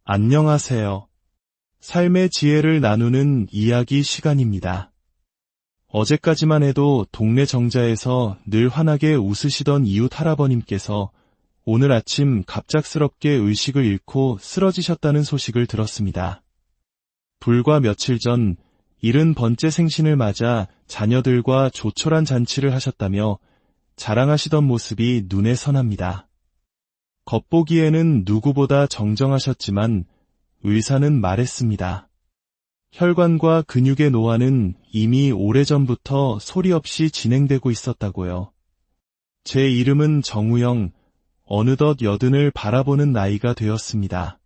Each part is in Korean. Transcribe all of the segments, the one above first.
안녕하세요. 삶의 지혜를 나누는 이야기 시간입니다. 어제까지만 해도 동네 정자에서 늘 환하게 웃으시던 이웃 할아버님께서 오늘 아침 갑작스럽게 의식을 잃고 쓰러지셨다는 소식을 들었습니다. 불과 며칠 전 70번째 생신을 맞아 자녀들과 조촐한 잔치를 하셨다며 자랑하시던 모습이 눈에 선합니다. 겉보기에는 누구보다 정정하셨지만 의사는 말했습니다. 혈관과 근육의 노화는 이미 오래전부터 소리 없이 진행되고 있었다고요. 제 이름은 정우영, 어느덧 80을 바라보는 나이가 되었습니다.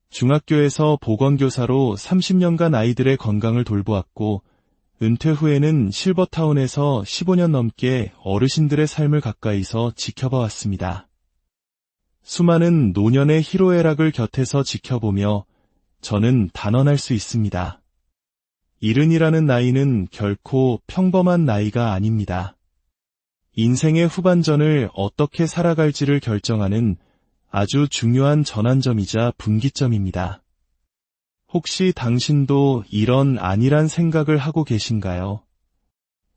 중학교에서 보건교사로 30년간 아이들의 건강을 돌보았고 은퇴 후에는 실버타운에서 15년 넘게 어르신들의 삶을 가까이서 지켜봐 왔습니다. 수많은 노년의 희로애락을 곁에서 지켜보며 저는 단언할 수 있습니다. 70이라는 나이는 결코 평범한 나이가 아닙니다. 인생의 후반전을 어떻게 살아갈지를 결정하는 아주 중요한 전환점이자 분기점입니다. 혹시 당신도 이런 안일한 생각을 하고 계신가요?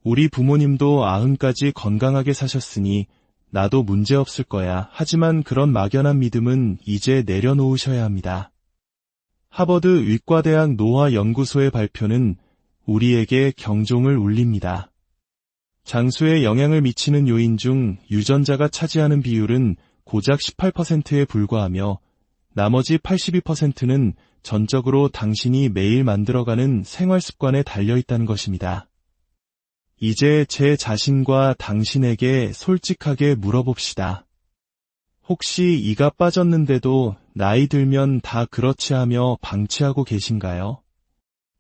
우리 부모님도 90까지 건강하게 사셨으니 나도 문제없을 거야. 하지만 그런 막연한 믿음은 이제 내려놓으셔야 합니다. 하버드 의과대학 노화연구소의 발표는 우리에게 경종을 울립니다. 장수에 영향을 미치는 요인 중 유전자가 차지하는 비율은 고작 18%에 불과하며 나머지 82%는 전적으로 당신이 매일 만들어가는 생활습관에 달려있다는 것입니다. 이제 제 자신과 당신에게 솔직하게 물어봅시다. 혹시 이가 빠졌는데도 나이 들면 다 그렇지 하며 방치하고 계신가요?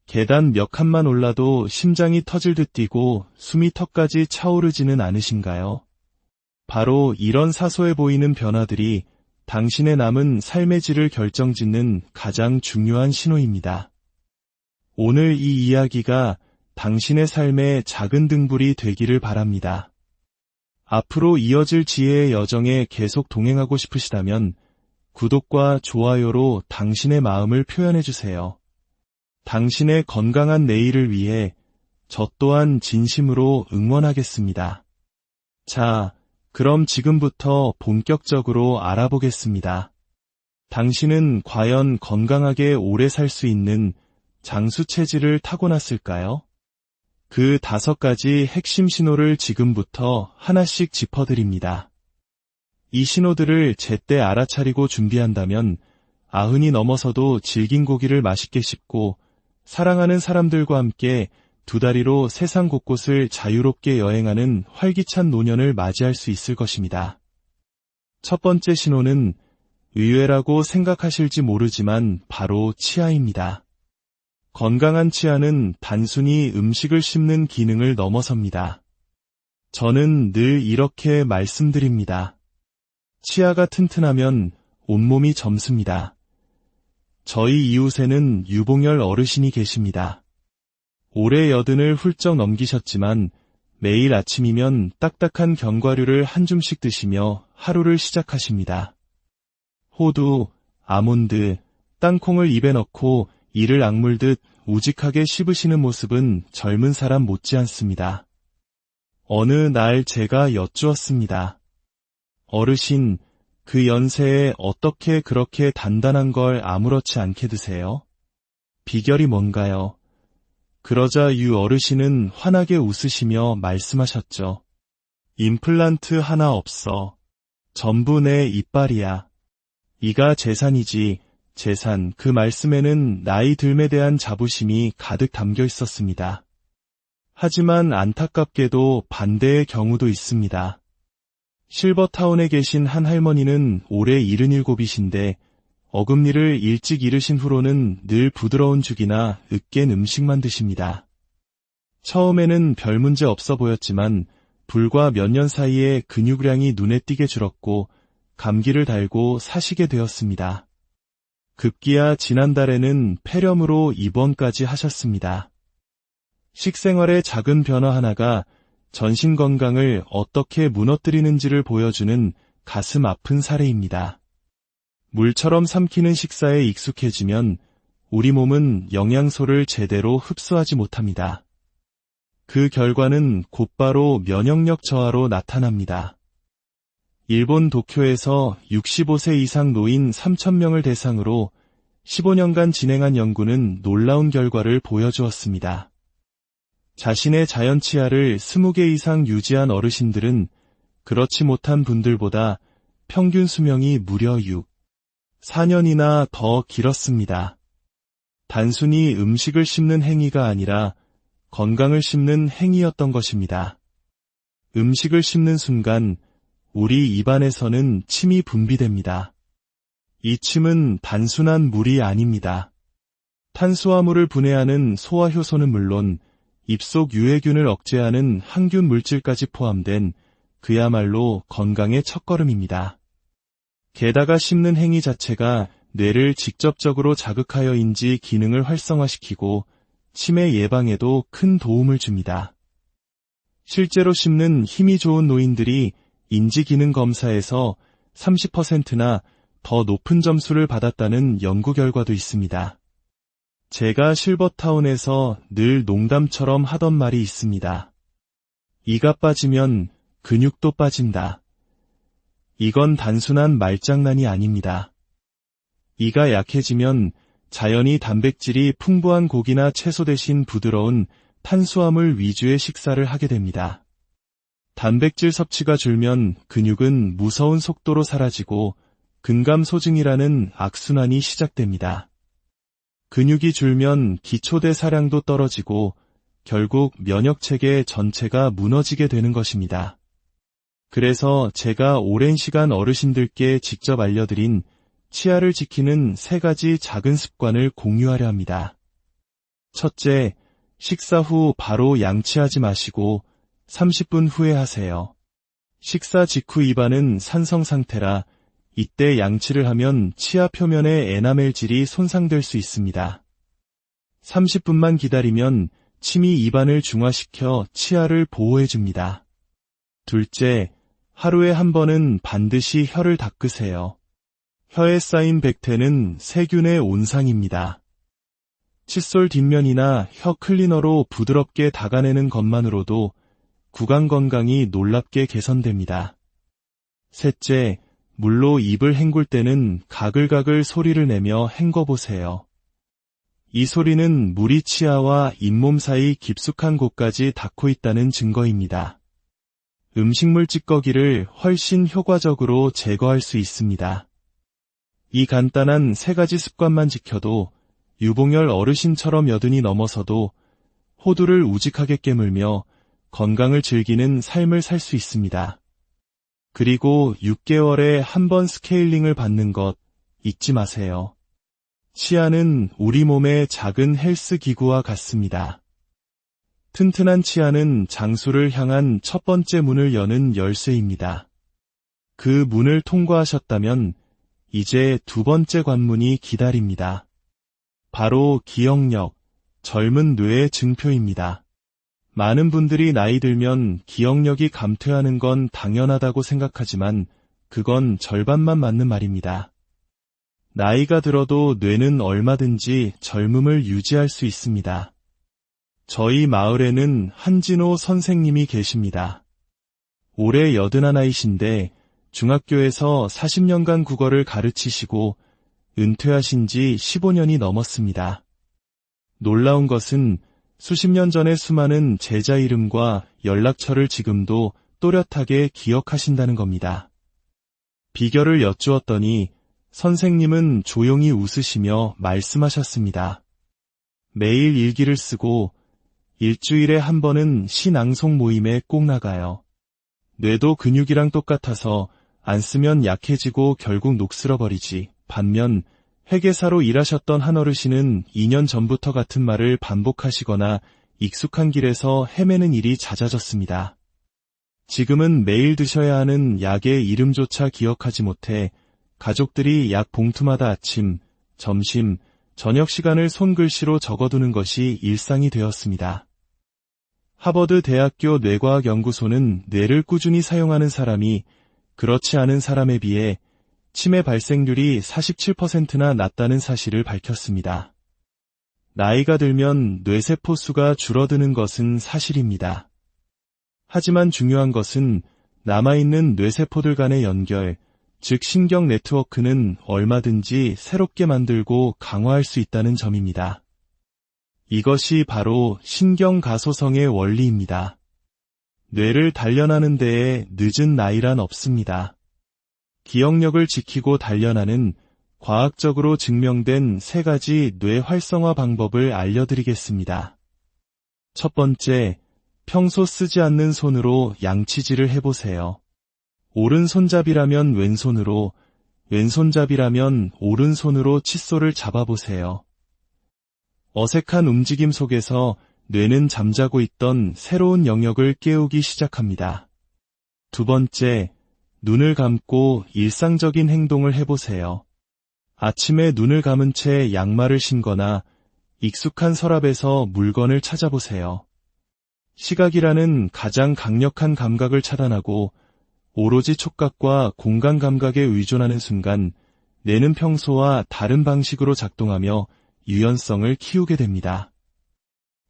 계단 몇 칸만 올라도 심장이 터질 듯 뛰고 숨이 턱까지 차오르지는 않으신가요? 바로 이런 사소해 보이는 변화들이 당신의 남은 삶의 질을 결정짓는 가장 중요한 신호입니다. 오늘 이 이야기가 당신의 삶의 작은 등불이 되기를 바랍니다. 앞으로 이어질 지혜의 여정에 계속 동행하고 싶으시다면 구독과 좋아요로 당신의 마음을 표현해주세요. 당신의 건강한 내일을 위해 저 또한 진심으로 응원하겠습니다. 자, 그럼 지금부터 본격적으로 알아보겠습니다. 당신은 과연 건강하게 오래 살 수 있는 장수 체질을 타고났을까요? 그 5가지 핵심 신호를 지금부터 하나씩 짚어드립니다. 이 신호들을 제때 알아차리고 준비한다면 90이 넘어서도 질긴 고기를 맛있게 씹고 사랑하는 사람들과 함께 2다리로 세상 곳곳을 자유롭게 여행하는 활기찬 노년을 맞이할 수 있을 것입니다. 첫 번째 신호는 의외라고 생각하실지 모르지만 바로 치아입니다. 건강한 치아는 단순히 음식을 씹는 기능을 넘어섭니다. 저는 늘 이렇게 말씀드립니다. 치아가 튼튼하면 온몸이 젊습니다. 저희 이웃에는 유봉열 어르신이 계십니다. 올해 80을 훌쩍 넘기셨지만 매일 아침이면 딱딱한 견과류를 한 줌씩 드시며 하루를 시작하십니다. 호두, 아몬드, 땅콩을 입에 넣고 이를 악물듯 우직하게 씹으시는 모습은 젊은 사람 못지않습니다. 어느 날 제가 여쭈었습니다. 어르신, 그 연세에 어떻게 그렇게 단단한 걸 아무렇지 않게 드세요? 비결이 뭔가요? 그러자 유 어르신은 환하게 웃으시며 말씀하셨죠. 임플란트 하나 없어. 전부 내 이빨이야. 이가 재산이지. 재산, 그 말씀에는 나이 들에 대한 자부심이 가득 담겨 있었습니다. 하지만 안타깝게도 반대의 경우도 있습니다. 실버타운에 계신 한 할머니는 올해 77이신데 어금니를 일찍 잃으신 후로는 늘 부드러운 죽이나 으깬 음식만 드십니다. 처음에는 별 문제 없어 보였지만 불과 몇 년 사이에 근육량이 눈에 띄게 줄었고 감기를 달고 사시게 되었습니다. 급기야 지난달에는 폐렴으로 입원까지 하셨습니다. 식생활의 작은 변화 하나가 전신 건강을 어떻게 무너뜨리는지를 보여주는 가슴 아픈 사례입니다. 물처럼 삼키는 식사에 익숙해지면 우리 몸은 영양소를 제대로 흡수하지 못합니다. 그 결과는 곧바로 면역력 저하로 나타납니다. 일본 도쿄에서 65세 이상 노인 3,000명을 대상으로 15년간 진행한 연구는 놀라운 결과를 보여주었습니다. 자신의 자연 치아를 20개 이상 유지한 어르신들은 그렇지 못한 분들보다 평균 수명이 무려 4년이나 더 길었습니다. 단순히 음식을 씹는 행위가 아니라 건강을 씹는 행위였던 것입니다. 음식을 씹는 순간 우리 입안에서는 침이 분비됩니다. 이 침은 단순한 물이 아닙니다. 탄수화물을 분해하는 소화효소는 물론 입속 유해균을 억제하는 항균 물질까지 포함된 그야말로 건강의 첫걸음입니다. 게다가 씹는 행위 자체가 뇌를 직접적으로 자극하여인지 기능을 활성화시키고 치매 예방에도 큰 도움을 줍니다. 실제로 씹는 힘이 좋은 노인들이 인지기능 검사에서 30%나 더 높은 점수를 받았다는 연구 결과도 있습니다. 제가 실버타운에서 늘 농담처럼 하던 말이 있습니다. 이가 빠지면 근육도 빠진다. 이건 단순한 말장난이 아닙니다. 이가 약해지면 자연히 단백질이 풍부한 고기나 채소 대신 부드러운 탄수화물 위주의 식사를 하게 됩니다. 단백질 섭취가 줄면 근육은 무서운 속도로 사라지고 근감소증이라는 악순환이 시작됩니다. 근육이 줄면 기초대사량도 떨어지고 결국 면역체계 전체가 무너지게 되는 것입니다. 그래서 제가 오랜 시간 어르신들께 직접 알려드린 치아를 지키는 3가지 작은 습관을 공유하려 합니다. 첫째, 식사 후 바로 양치하지 마시고 30분 후에 하세요. 식사 직후 입안은 산성 상태라 이때 양치를 하면 치아 표면의 에나멜질이 손상될 수 있습니다. 30분만 기다리면 침이 입안을 중화시켜 치아를 보호해줍니다. 둘째, 하루에 한 번은 반드시 혀를 닦으세요. 혀에 쌓인 백태는 세균의 온상입니다. 칫솔 뒷면이나 혀 클리너로 부드럽게 닦아내는 것만으로도 구강 건강이 놀랍게 개선됩니다. 셋째, 물로 입을 헹굴 때는 가글가글 소리를 내며 헹궈보세요. 이 소리는 물이 치아와 잇몸 사이 깊숙한 곳까지 닿고 있다는 증거입니다. 음식물 찌꺼기를 훨씬 효과적으로 제거할 수 있습니다. 이 간단한 3가지 습관만 지켜도 유봉열 어르신처럼 80이 넘어서도 호두를 우직하게 깨물며 건강을 즐기는 삶을 살 수 있습니다. 그리고 6개월에 한 번 스케일링을 받는 것 잊지 마세요. 치아는 우리 몸의 작은 헬스 기구와 같습니다. 튼튼한 치아는 장수를 향한 첫 번째 문을 여는 열쇠입니다. 그 문을 통과하셨다면 이제 2번째 관문이 기다립니다. 바로 기억력, 젊은 뇌의 증표입니다. 많은 분들이 나이 들면 기억력이 감퇴하는 건 당연하다고 생각하지만 그건 절반만 맞는 말입니다. 나이가 들어도 뇌는 얼마든지 젊음을 유지할 수 있습니다. 저희 마을에는 한진호 선생님이 계십니다. 올해 81이신데 중학교에서 40년간 국어를 가르치시고 은퇴하신 지 15년이 넘었습니다. 놀라운 것은 수십 년 전의 수많은 제자 이름과 연락처를 지금도 또렷하게 기억하신다는 겁니다. 비결을 여쭈었더니 선생님은 조용히 웃으시며 말씀하셨습니다. 매일 일기를 쓰고 일주일에 한 번은 시 낭송 모임에 꼭 나가요. 뇌도 근육이랑 똑같아서 안 쓰면 약해지고 결국 녹슬어버리지. 반면 회계사로 일하셨던 한 어르신은 2년 전부터 같은 말을 반복하시거나 익숙한 길에서 헤매는 일이 잦아졌습니다. 지금은 매일 드셔야 하는 약의 이름조차 기억하지 못해 가족들이 약 봉투마다 아침, 점심, 저녁 시간을 손글씨로 적어두는 것이 일상이 되었습니다. 하버드 대학교 뇌과학연구소는 뇌를 꾸준히 사용하는 사람이 그렇지 않은 사람에 비해 치매 발생률이 47%나 낮다는 사실을 밝혔습니다. 나이가 들면 뇌세포 수가 줄어드는 것은 사실입니다. 하지만 중요한 것은 남아있는 뇌세포들 간의 연결, 즉 신경 네트워크는 얼마든지 새롭게 만들고 강화할 수 있다는 점입니다. 이것이 바로 신경가소성의 원리입니다. 뇌를 단련하는 데에 늦은 나이란 없습니다. 기억력을 지키고 단련하는 과학적으로 증명된 3가지 뇌 활성화 방법을 알려드리겠습니다. 첫 번째, 평소 쓰지 않는 손으로 양치질을 해보세요. 오른손잡이라면 왼손으로, 왼손잡이라면 오른손으로 칫솔을 잡아보세요. 어색한 움직임 속에서 뇌는 잠자고 있던 새로운 영역을 깨우기 시작합니다. 두 번째, 눈을 감고 일상적인 행동을 해보세요. 아침에 눈을 감은 채 양말을 신거나 익숙한 서랍에서 물건을 찾아보세요. 시각이라는 가장 강력한 감각을 차단하고 오로지 촉각과 공간 감각에 의존하는 순간 뇌는 평소와 다른 방식으로 작동하며 유연성을 키우게 됩니다.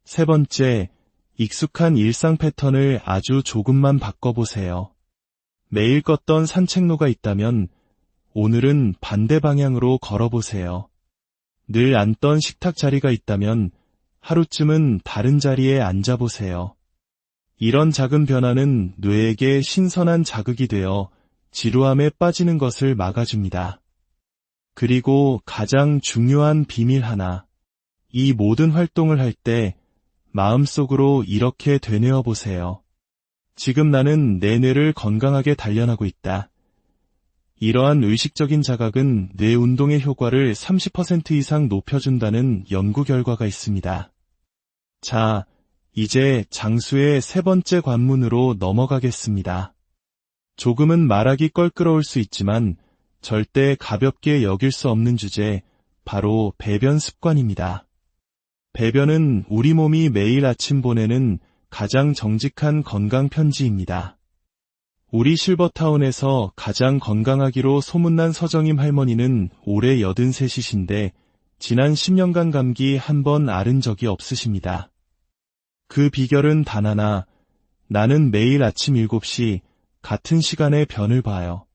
세 번째, 익숙한 일상 패턴을 아주 조금만 바꿔보세요. 매일 걷던 산책로가 있다면 오늘은 반대 방향으로 걸어보세요. 늘 앉던 식탁 자리가 있다면 하루쯤은 다른 자리에 앉아보세요. 이런 작은 변화는 뇌에게 신선한 자극이 되어 지루함에 빠지는 것을 막아줍니다. 그리고 가장 중요한 비밀 하나, 이 모든 활동을 할 때 마음속으로 이렇게 되뇌어 보세요. 지금 나는 내 뇌를 건강하게 단련하고 있다. 이러한 의식적인 자각은 뇌 운동의 효과를 30% 이상 높여준다는 연구 결과가 있습니다. 자, 이제 장수의 3번째 관문으로 넘어가겠습니다. 조금은 말하기 껄끄러울 수 있지만 절대 가볍게 여길 수 없는 주제, 바로 배변 습관입니다. 배변은 우리 몸이 매일 아침 보내는 가장 정직한 건강 편지입니다. 우리 실버타운에서 가장 건강하기로 소문난 서정임 할머니는 올해 83이신데 지난 10년간 감기 한 번 앓은 적이 없으십니다. 그 비결은 단 하나, 나는 매일 아침 7시 같은 시간에 변을 봐요.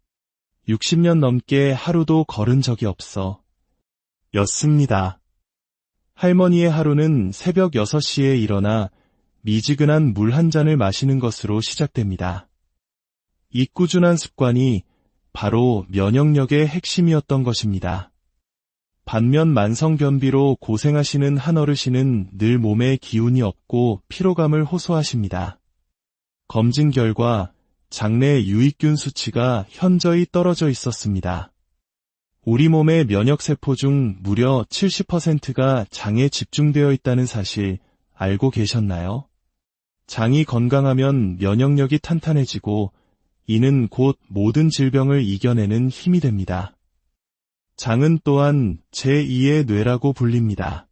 60년 넘게 하루도 걸은 적이 없어. 였습니다. 할머니의 하루는 새벽 6시에 일어나 미지근한 물 한 잔을 마시는 것으로 시작됩니다. 이 꾸준한 습관이 바로 면역력의 핵심이었던 것입니다. 반면 만성변비로 고생하시는 한 어르신은 늘 몸에 기운이 없고 피로감을 호소하십니다. 검진 결과 장내 유익균 수치가 현저히 떨어져 있었습니다. 우리 몸의 면역세포 중 무려 70%가 장에 집중되어 있다는 사실 알고 계셨나요? 장이 건강하면 면역력이 탄탄해지고 이는 곧 모든 질병을 이겨내는 힘이 됩니다. 장은 또한 제2의 뇌라고 불립니다.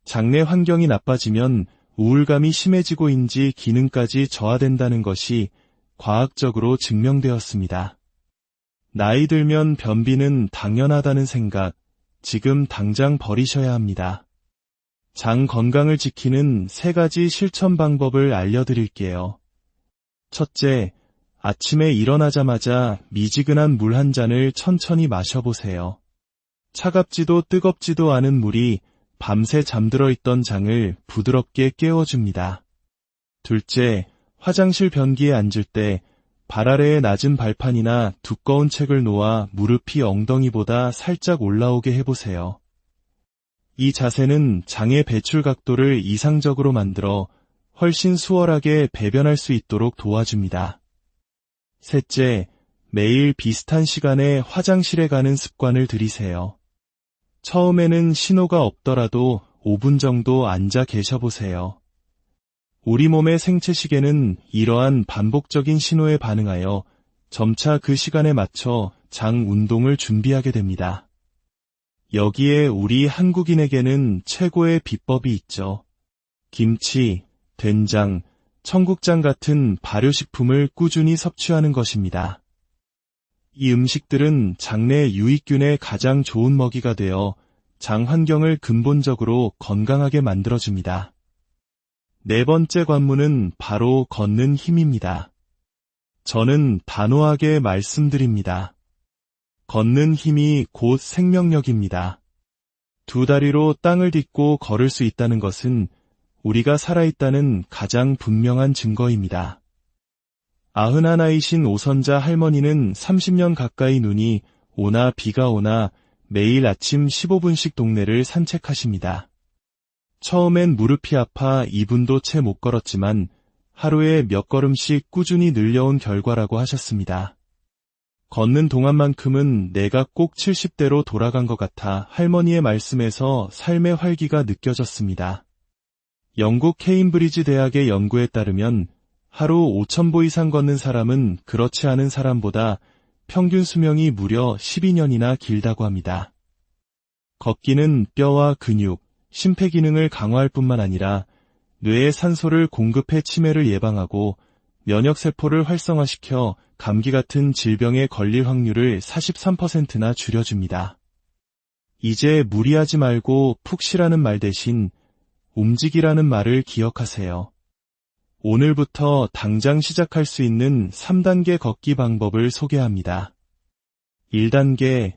장내 환경이 나빠지면 우울감이 심해지고인지 기능까지 저하된다는 것이 과학적으로 증명되었습니다. 나이 들면 변비는 당연하다는 생각, 지금 당장 버리셔야 합니다. 장 건강을 지키는 3가지 실천 방법을 알려드릴게요. 첫째, 아침에 일어나자마자 미지근한 물 한 잔을 천천히 마셔보세요. 차갑지도 뜨겁지도 않은 물이 밤새 잠들어 있던 장을 부드럽게 깨워줍니다. 둘째, 화장실 변기에 앉을 때 발 아래에 낮은 발판이나 두꺼운 책을 놓아 무릎이 엉덩이보다 살짝 올라오게 해보세요. 이 자세는 장의 배출 각도를 이상적으로 만들어 훨씬 수월하게 배변할 수 있도록 도와줍니다. 셋째, 매일 비슷한 시간에 화장실에 가는 습관을 들이세요. 처음에는 신호가 없더라도 5분 정도 앉아 계셔보세요. 우리 몸의 생체시계는 이러한 반복적인 신호에 반응하여 점차 그 시간에 맞춰 장 운동을 준비하게 됩니다. 여기에 우리 한국인에게는 최고의 비법이 있죠. 김치, 된장, 청국장 같은 발효식품을 꾸준히 섭취하는 것입니다. 이 음식들은 장내 유익균의 가장 좋은 먹이가 되어 장 환경을 근본적으로 건강하게 만들어줍니다. 네 번째 관문은 바로 걷는 힘입니다. 저는 단호하게 말씀드립니다. 걷는 힘이 곧 생명력입니다. 두 다리로 땅을 딛고 걸을 수 있다는 것은 우리가 살아있다는 가장 분명한 증거입니다. 91이신 오선자 할머니는 30년 가까이 눈이 오나 비가 오나 매일 아침 15분씩 동네를 산책하십니다. 처음엔 무릎이 아파 2분도 채 못 걸었지만 하루에 몇 걸음씩 꾸준히 늘려온 결과라고 하셨습니다. 걷는 동안만큼은 내가 꼭 70대로 돌아간 것 같아 할머니의 말씀에서 삶의 활기가 느껴졌습니다. 영국 케임브리지 대학의 연구에 따르면 하루 5,000보 이상 걷는 사람은 그렇지 않은 사람보다 평균 수명이 무려 12년이나 길다고 합니다. 걷기는 뼈와 근육, 심폐기능을 강화할 뿐만 아니라 뇌에 산소를 공급해 치매를 예방하고 면역세포를 활성화시켜 감기 같은 질병에 걸릴 확률을 43%나 줄여줍니다. 이제 무리하지 말고 푹 쉬라는 말 대신 움직이라는 말을 기억하세요. 오늘부터 당장 시작할 수 있는 3단계 걷기 방법을 소개합니다. 1단계,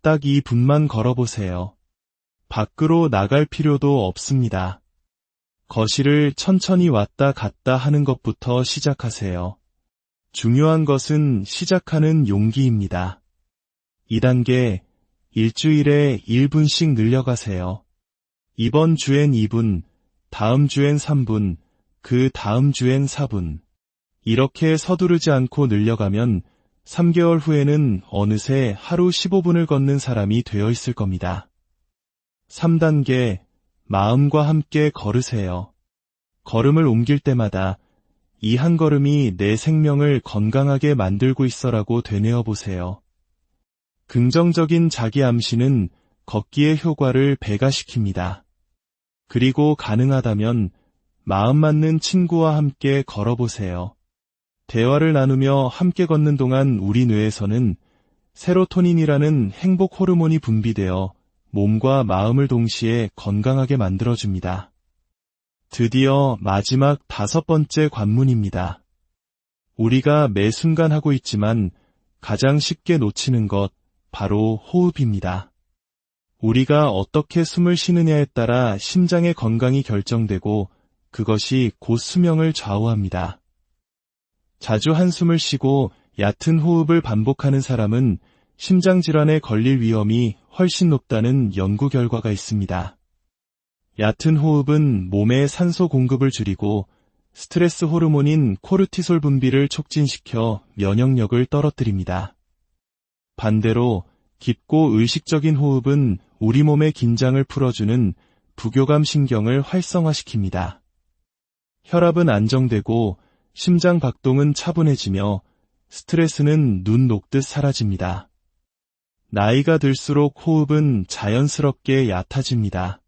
딱 2분만 걸어보세요. 밖으로 나갈 필요도 없습니다. 거실을 천천히 왔다 갔다 하는 것부터 시작하세요. 중요한 것은 시작하는 용기입니다. 2단계, 일주일에 1분씩 늘려가세요. 이번 주엔 2분, 다음 주엔 3분, 그 다음 주엔 4분. 이렇게 서두르지 않고 늘려가면 3개월 후에는 어느새 하루 15분을 걷는 사람이 되어 있을 겁니다. 3단계, 마음과 함께 걸으세요. 걸음을 옮길 때마다 이 한 걸음이 내 생명을 건강하게 만들고 있어라고 되뇌어 보세요. 긍정적인 자기 암시는 걷기의 효과를 배가시킵니다. 그리고 가능하다면 마음 맞는 친구와 함께 걸어보세요. 대화를 나누며 함께 걷는 동안 우리 뇌에서는 세로토닌이라는 행복 호르몬이 분비되어 몸과 마음을 동시에 건강하게 만들어줍니다. 드디어 마지막 5번째 관문입니다. 우리가 매 순간 하고 있지만 가장 쉽게 놓치는 것, 바로 호흡입니다. 우리가 어떻게 숨을 쉬느냐에 따라 심장의 건강이 결정되고 그것이 곧 수명을 좌우합니다. 자주 한숨을 쉬고 얕은 호흡을 반복하는 사람은 심장질환에 걸릴 위험이 훨씬 높다는 연구 결과가 있습니다. 얕은 호흡은 몸의 산소 공급을 줄이고 스트레스 호르몬인 코르티솔 분비를 촉진시켜 면역력을 떨어뜨립니다. 반대로 깊고 의식적인 호흡은 우리 몸의 긴장을 풀어주는 부교감 신경을 활성화시킵니다. 혈압은 안정되고 심장 박동은 차분해지며 스트레스는 눈 녹듯 사라집니다. 나이가 들수록 호흡은 자연스럽게 얕아집니다.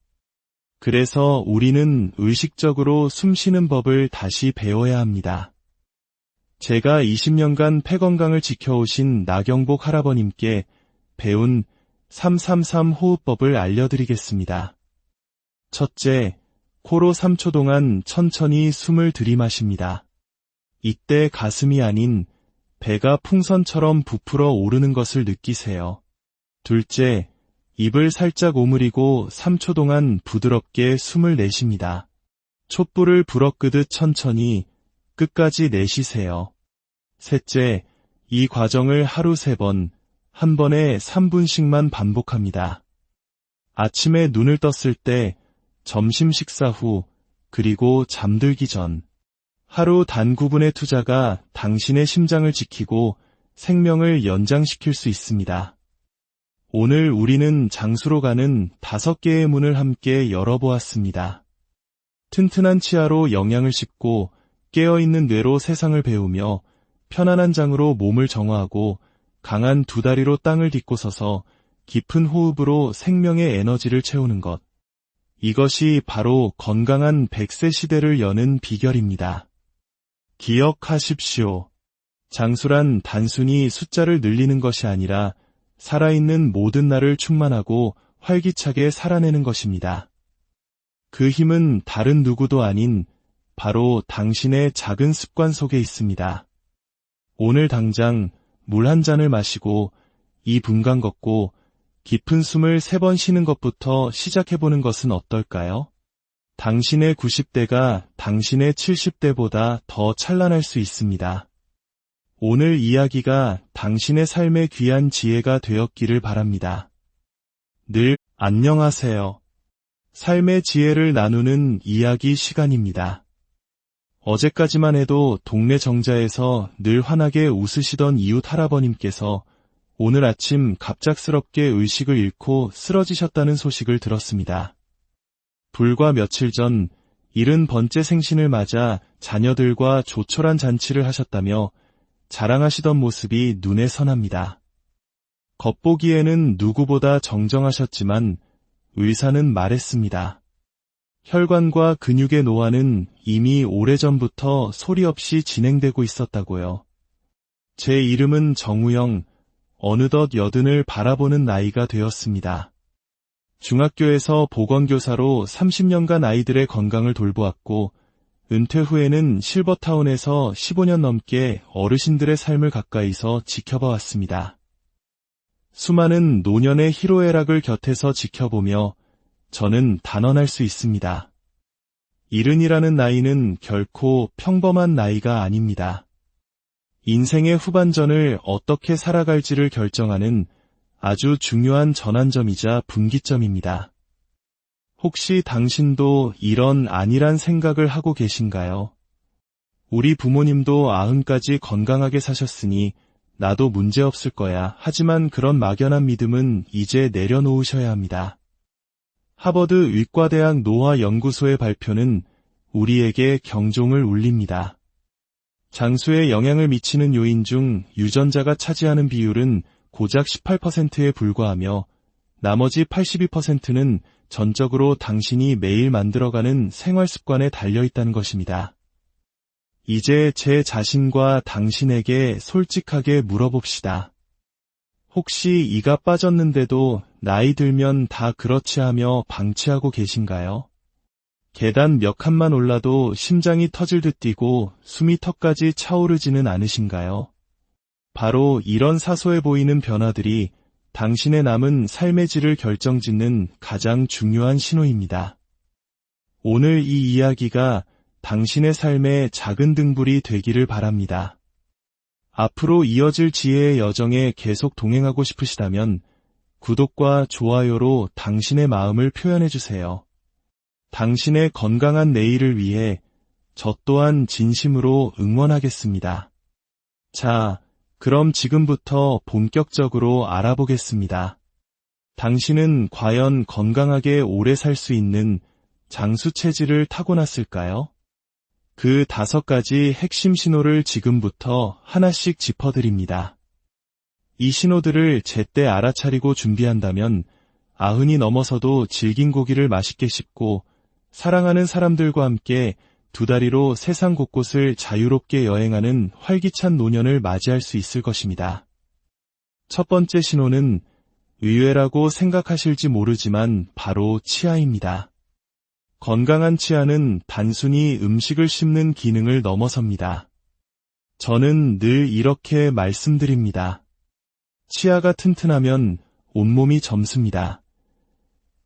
그래서 우리는 의식적으로 숨 쉬는 법을 다시 배워야 합니다. 제가 20년간 폐건강을 지켜오신 나경복 할아버님께 배운 333 호흡법을 알려드리겠습니다. 첫째, 코로 3초 동안 천천히 숨을 들이마십니다. 이때 가슴이 아닌 배가 풍선처럼 부풀어 오르는 것을 느끼세요. 둘째, 입을 살짝 오므리고 3초 동안 부드럽게 숨을 내쉽니다. 촛불을 불어 끄듯 천천히 끝까지 내쉬세요. 셋째, 이 과정을 하루 3번, 한 번에 3분씩만 반복합니다. 아침에 눈을 떴을 때, 점심 식사 후, 그리고 잠들기 전. 하루 단 9분의 투자가 당신의 심장을 지키고 생명을 연장시킬 수 있습니다. 오늘 우리는 장수로 가는 5개의 문을 함께 열어보았습니다. 튼튼한 치아로 영양을 씹고 깨어있는 뇌로 세상을 배우며 편안한 장으로 몸을 정화하고 강한 2다리로 땅을 딛고 서서 깊은 호흡으로 생명의 에너지를 채우는 것. 이것이 바로 건강한 100세 시대를 여는 비결입니다. 기억하십시오. 장수란 단순히 숫자를 늘리는 것이 아니라 살아있는 모든 날을 충만하고 활기차게 살아내는 것입니다. 그 힘은 다른 누구도 아닌 바로 당신의 작은 습관 속에 있습니다. 오늘 당장 물 한 잔을 마시고 2분간 걷고 깊은 숨을 3번 쉬는 것부터 시작해보는 것은 어떨까요? 당신의 90대가 당신의 70대보다 더 찬란할 수 있습니다. 오늘 이야기가 당신의 삶의 귀한 지혜가 되었기를 바랍니다. 늘 안녕하세요. 삶의 지혜를 나누는 이야기 시간입니다. 어제까지만 해도 동네 정자에서 늘 환하게 웃으시던 이웃 할아버님께서 오늘 아침 갑작스럽게 의식을 잃고 쓰러지셨다는 소식을 들었습니다. 불과 며칠 전 70번째 생신을 맞아 자녀들과 조촐한 잔치를 하셨다며 자랑하시던 모습이 눈에 선합니다. 겉보기에는 누구보다 정정하셨지만 의사는 말했습니다. 혈관과 근육의 노화는 이미 오래전부터 소리 없이 진행되고 있었다고요. 제 이름은 정우영, 어느덧 80을 바라보는 나이가 되었습니다. 중학교에서 보건교사로 30년간 아이들의 건강을 돌보았고 은퇴 후에는 실버타운에서 15년 넘게 어르신들의 삶을 가까이서 지켜봐 왔습니다. 수많은 노년의 희로애락을 곁에서 지켜보며 저는 단언할 수 있습니다. 70이라는 나이는 결코 평범한 나이가 아닙니다. 인생의 후반전을 어떻게 살아갈지를 결정하는 아주 중요한 전환점이자 분기점입니다. 혹시 당신도 이런 안일한 생각을 하고 계신가요? 우리 부모님도 90까지 건강하게 사셨으니 나도 문제없을 거야. 하지만 그런 막연한 믿음은 이제 내려놓으셔야 합니다. 하버드 의과대학 노화연구소의 발표는 우리에게 경종을 울립니다. 장수에 영향을 미치는 요인 중 유전자가 차지하는 비율은 고작 18%에 불과하며 나머지 82%는 전적으로 당신이 매일 만들어가는 생활 습관에 달려있다는 것입니다. 이제 제 자신과 당신에게 솔직하게 물어봅시다. 혹시 이가 빠졌는데도 나이 들면 다 그렇지 하며 방치하고 계신가요? 계단 몇 칸만 올라도 심장이 터질 듯 뛰고 숨이 턱까지 차오르지는 않으신가요? 바로 이런 사소해 보이는 변화들이 당신의 남은 삶의 질을 결정짓는 가장 중요한 신호입니다. 오늘 이 이야기가 당신의 삶의 작은 등불이 되기를 바랍니다. 앞으로 이어질 지혜의 여정에 계속 동행하고 싶으시다면 구독과 좋아요로 당신의 마음을 표현해주세요. 당신의 건강한 내일을 위해 저 또한 진심으로 응원하겠습니다. 자, 그럼 지금부터 본격적으로 알아보겠습니다. 당신은 과연 건강하게 오래 살 수 있는 장수 체질을 타고났을까요? 그 5가지 핵심 신호를 지금부터 하나씩 짚어드립니다. 이 신호들을 제때 알아차리고 준비한다면 90이 넘어서도 질긴 고기를 맛있게 씹고 사랑하는 사람들과 함께 2다리로 세상 곳곳을 자유롭게 여행하는 활기찬 노년을 맞이할 수 있을 것입니다. 첫 번째 신호는 의외라고 생각하실지 모르지만 바로 치아입니다. 건강한 치아는 단순히 음식을 씹는 기능을 넘어섭니다. 저는 늘 이렇게 말씀드립니다. 치아가 튼튼하면 온몸이 젊습니다.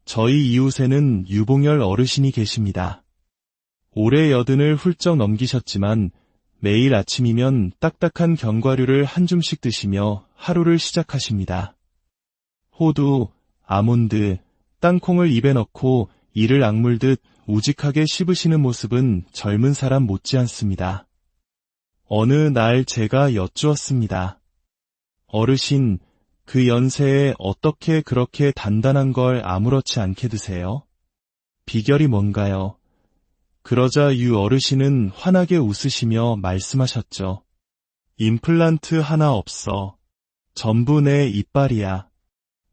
저희 이웃에는 유봉열 어르신이 계십니다. 올해 80을 훌쩍 넘기셨지만 매일 아침이면 딱딱한 견과류를 한 줌씩 드시며 하루를 시작하십니다. 호두, 아몬드, 땅콩을 입에 넣고 이를 악물듯 우직하게 씹으시는 모습은 젊은 사람 못지않습니다. 어느 날 제가 여쭈었습니다. 어르신, 그 연세에 어떻게 그렇게 단단한 걸 아무렇지 않게 드세요? 비결이 뭔가요? 그러자 유 어르신은 환하게 웃으시며 말씀하셨죠. 임플란트 하나 없어. 전부 내 이빨이야.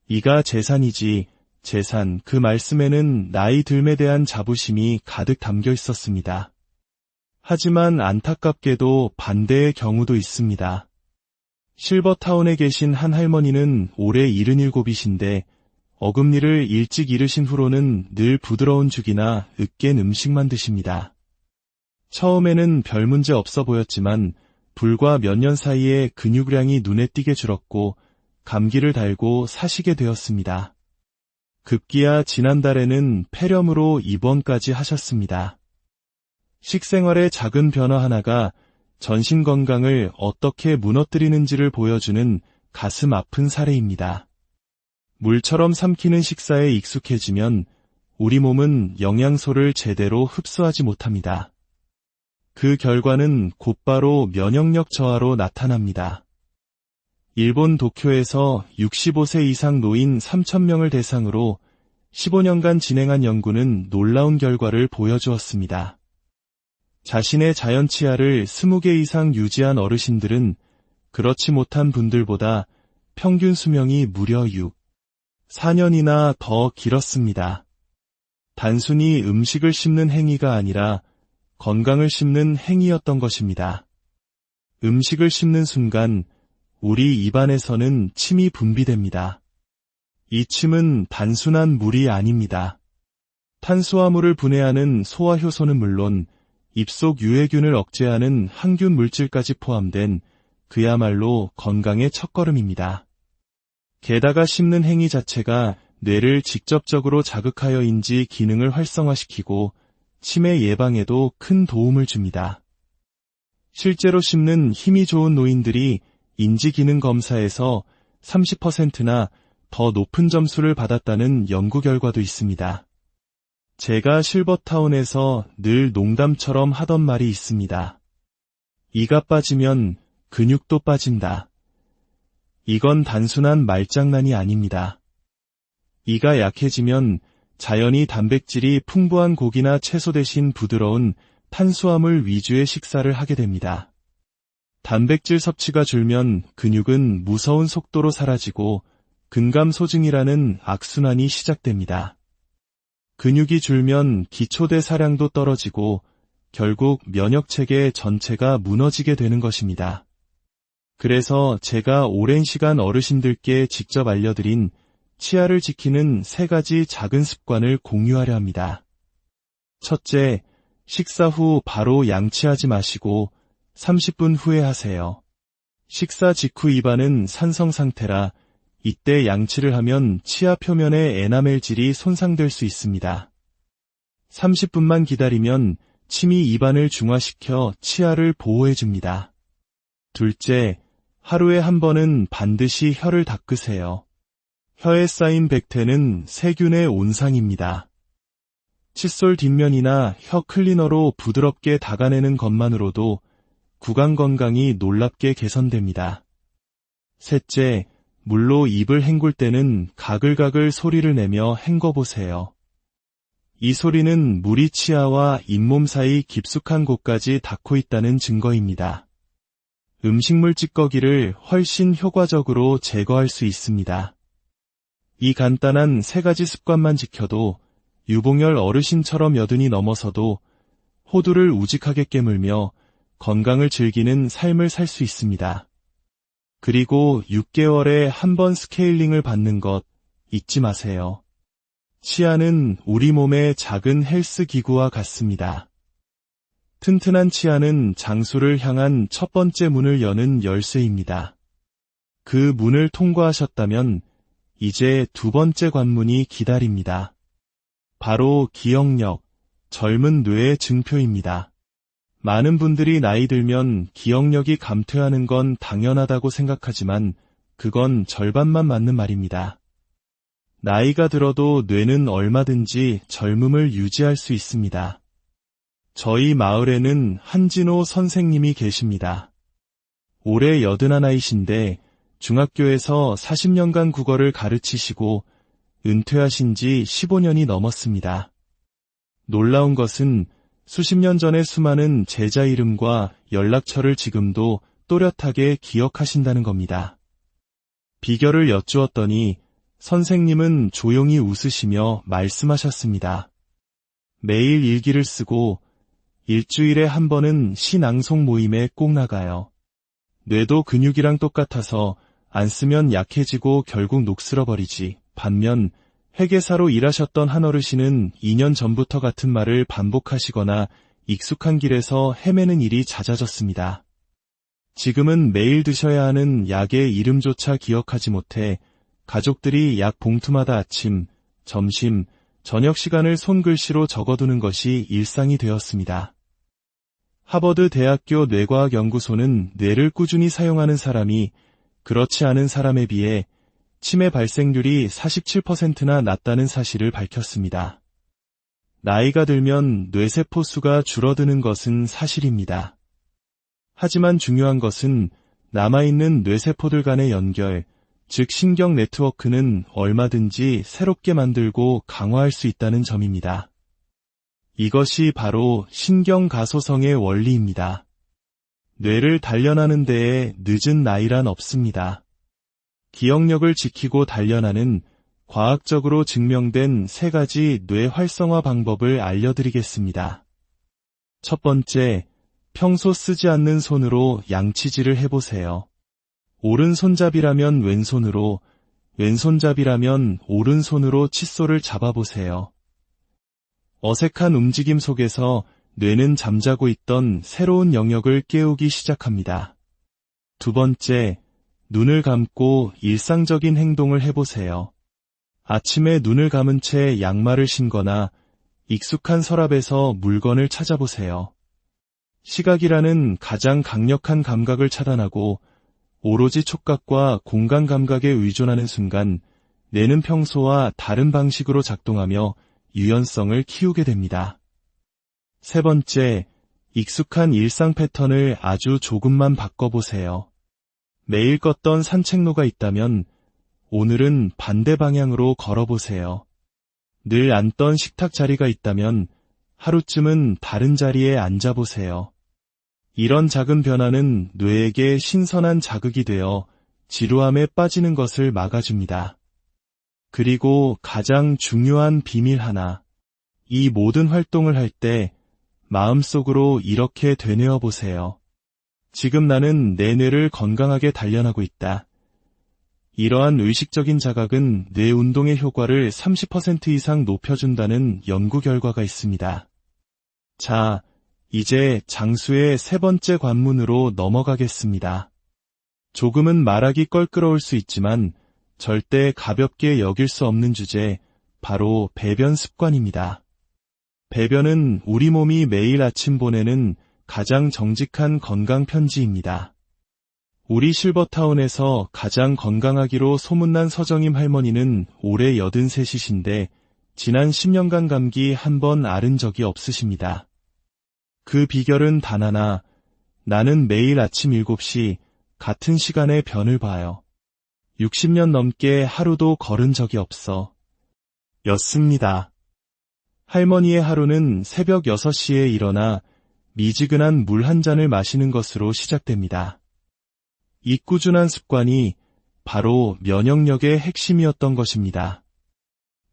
이가 재산이지. 재산, 그 말씀에는 나이 듦에 대한 자부심이 가득 담겨 있었습니다. 하지만 안타깝게도 반대의 경우도 있습니다. 실버타운에 계신 한 할머니는 올해 77이신데 어금니를 일찍 잃으신 후로는 늘 부드러운 죽이나 으깬 음식만 드십니다. 처음에는 별 문제 없어 보였지만 불과 몇 년 사이에 근육량이 눈에 띄게 줄었고 감기를 달고 사시게 되었습니다. 급기야 지난달에는 폐렴으로 입원까지 하셨습니다. 식생활의 작은 변화 하나가 전신 건강을 어떻게 무너뜨리는지를 보여주는 가슴 아픈 사례입니다. 물처럼 삼키는 식사에 익숙해지면 우리 몸은 영양소를 제대로 흡수하지 못합니다. 그 결과는 곧바로 면역력 저하로 나타납니다. 일본 도쿄에서 65세 이상 노인 3,000명을 대상으로 15년간 진행한 연구는 놀라운 결과를 보여주었습니다. 자신의 자연 치아를 20개 이상 유지한 어르신들은 그렇지 못한 분들보다 평균 수명이 무려 4년이나 더 길었습니다. 단순히 음식을 씹는 행위가 아니라 건강을 씹는 행위였던 것입니다. 음식을 씹는 순간 우리 입안에서는 침이 분비됩니다. 이 침은 단순한 물이 아닙니다. 탄수화물을 분해하는 소화효소는 물론 입속 유해균을 억제하는 항균 물질까지 포함된 그야말로 건강의 첫걸음입니다. 게다가 씹는 행위 자체가 뇌를 직접적으로 자극하여인지 기능을 활성화시키고 치매 예방에도 큰 도움을 줍니다. 실제로 씹는 힘이 좋은 노인들이 인지기능 검사에서 30%나 더 높은 점수를 받았다는 연구 결과도 있습니다. 제가 실버타운에서 늘 농담처럼 하던 말이 있습니다. 이가 빠지면 근육도 빠진다. 이건 단순한 말장난이 아닙니다. 이가 약해지면 자연히 단백질이 풍부한 고기나 채소 대신 부드러운 탄수화물 위주의 식사를 하게 됩니다. 단백질 섭취가 줄면 근육은 무서운 속도로 사라지고 근감소증이라는 악순환이 시작됩니다. 근육이 줄면 기초대사량도 떨어지고 결국 면역체계 전체가 무너지게 되는 것입니다. 그래서 제가 오랜 시간 어르신들께 직접 알려드린 치아를 지키는 3가지 작은 습관을 공유하려 합니다. 첫째, 식사 후 바로 양치하지 마시고 30분 후에 하세요. 식사 직후 입안은 산성 상태라 이때 양치를 하면 치아 표면의 에나멜질이 손상될 수 있습니다. 30분만 기다리면 침이 입안을 중화시켜 치아를 보호해줍니다. 둘째, 하루에 한 번은 반드시 혀를 닦으세요. 혀에 쌓인 백태는 세균의 온상입니다. 칫솔 뒷면이나 혀 클리너로 부드럽게 닦아내는 것만으로도 구강 건강이 놀랍게 개선됩니다. 셋째, 물로 입을 헹굴 때는 가글가글 소리를 내며 헹궈보세요. 이 소리는 물이 치아와 잇몸 사이 깊숙한 곳까지 닿고 있다는 증거입니다. 음식물 찌꺼기를 훨씬 효과적으로 제거할 수 있습니다. 이 간단한 3가지 습관만 지켜도 유봉열 어르신처럼 80이 넘어서도 호두를 우직하게 깨물며 건강을 즐기는 삶을 살 수 있습니다. 그리고 6개월에 한 번 스케일링을 받는 것 잊지 마세요. 치아는 우리 몸의 작은 헬스 기구와 같습니다. 튼튼한 치아는 장수를 향한 첫 번째 문을 여는 열쇠입니다. 그 문을 통과하셨다면 이제 2번째 관문이 기다립니다. 바로 기억력, 젊은 뇌의 증표입니다. 많은 분들이 나이 들면 기억력이 감퇴하는 건 당연하다고 생각하지만 그건 절반만 맞는 말입니다. 나이가 들어도 뇌는 얼마든지 젊음을 유지할 수 있습니다. 저희 마을에는 한진호 선생님이 계십니다. 올해 81이신데 중학교에서 40년간 국어를 가르치시고 은퇴하신 지 15년이 넘었습니다. 놀라운 것은 수십 년 전의 수많은 제자 이름과 연락처를 지금도 또렷하게 기억하신다는 겁니다. 비결을 여쭈었더니 선생님은 조용히 웃으시며 말씀하셨습니다. 매일 일기를 쓰고 일주일에 한 번은 시 낭송 모임에 꼭 나가요. 뇌도 근육이랑 똑같아서 안 쓰면 약해지고 결국 녹슬어버리지. 반면 회계사로 일하셨던 한 어르신은 2년 전부터 같은 말을 반복하시거나 익숙한 길에서 헤매는 일이 잦아졌습니다. 지금은 매일 드셔야 하는 약의 이름조차 기억하지 못해 가족들이 약 봉투마다 아침, 점심, 저녁 시간을 손글씨로 적어두는 것이 일상이 되었습니다. 하버드 대학교 뇌과학연구소는 뇌를 꾸준히 사용하는 사람이 그렇지 않은 사람에 비해 치매 발생률이 47%나 낮다는 사실을 밝혔습니다. 나이가 들면 뇌세포 수가 줄어드는 것은 사실입니다. 하지만 중요한 것은 남아있는 뇌세포들 간의 연결, 즉 신경 네트워크는 얼마든지 새롭게 만들고 강화할 수 있다는 점입니다. 이것이 바로 신경가소성의 원리입니다. 뇌를 단련하는 데에 늦은 나이란 없습니다. 기억력을 지키고 단련하는 과학적으로 증명된 3가지 뇌 활성화 방법을 알려드리겠습니다. 첫 번째, 평소 쓰지 않는 손으로 양치질을 해보세요. 오른손잡이라면 왼손으로, 왼손잡이라면 오른손으로 칫솔을 잡아보세요. 어색한 움직임 속에서 뇌는 잠자고 있던 새로운 영역을 깨우기 시작합니다. 두 번째, 눈을 감고 일상적인 행동을 해보세요. 아침에 눈을 감은 채 양말을 신거나 익숙한 서랍에서 물건을 찾아보세요. 시각이라는 가장 강력한 감각을 차단하고 오로지 촉각과 공간 감각에 의존하는 순간 뇌는 평소와 다른 방식으로 작동하며 유연성을 키우게 됩니다. 세 번째, 익숙한 일상 패턴을 아주 조금만 바꿔보세요. 매일 걷던 산책로가 있다면 오늘은 반대 방향으로 걸어보세요. 늘 앉던 식탁 자리가 있다면 하루쯤은 다른 자리에 앉아보세요. 이런 작은 변화는 뇌에게 신선한 자극이 되어 지루함에 빠지는 것을 막아줍니다. 그리고 가장 중요한 비밀 하나, 이 모든 활동을 할 때 마음속으로 이렇게 되뇌어 보세요. 지금 나는 내 뇌를 건강하게 단련하고 있다. 이러한 의식적인 자각은 뇌 운동의 효과를 30% 이상 높여준다는 연구 결과가 있습니다. 자, 이제 장수의 3번째 관문으로 넘어가겠습니다. 조금은 말하기 껄끄러울 수 있지만 절대 가볍게 여길 수 없는 주제, 바로 배변 습관입니다. 배변은 우리 몸이 매일 아침 보내는 가장 정직한 건강 편지입니다. 우리 실버타운에서 가장 건강하기로 소문난 서정임 할머니는 올해 83이신데 지난 10년간 감기 한 번 앓은 적이 없으십니다. 그 비결은 단 하나, 나는 매일 아침 7시 같은 시간에 변을 봐요. 60년 넘게 하루도 걸은 적이 없어. 였습니다. 할머니의 하루는 새벽 6시에 일어나 미지근한 물 한 잔을 마시는 것으로 시작됩니다. 이 꾸준한 습관이 바로 면역력의 핵심이었던 것입니다.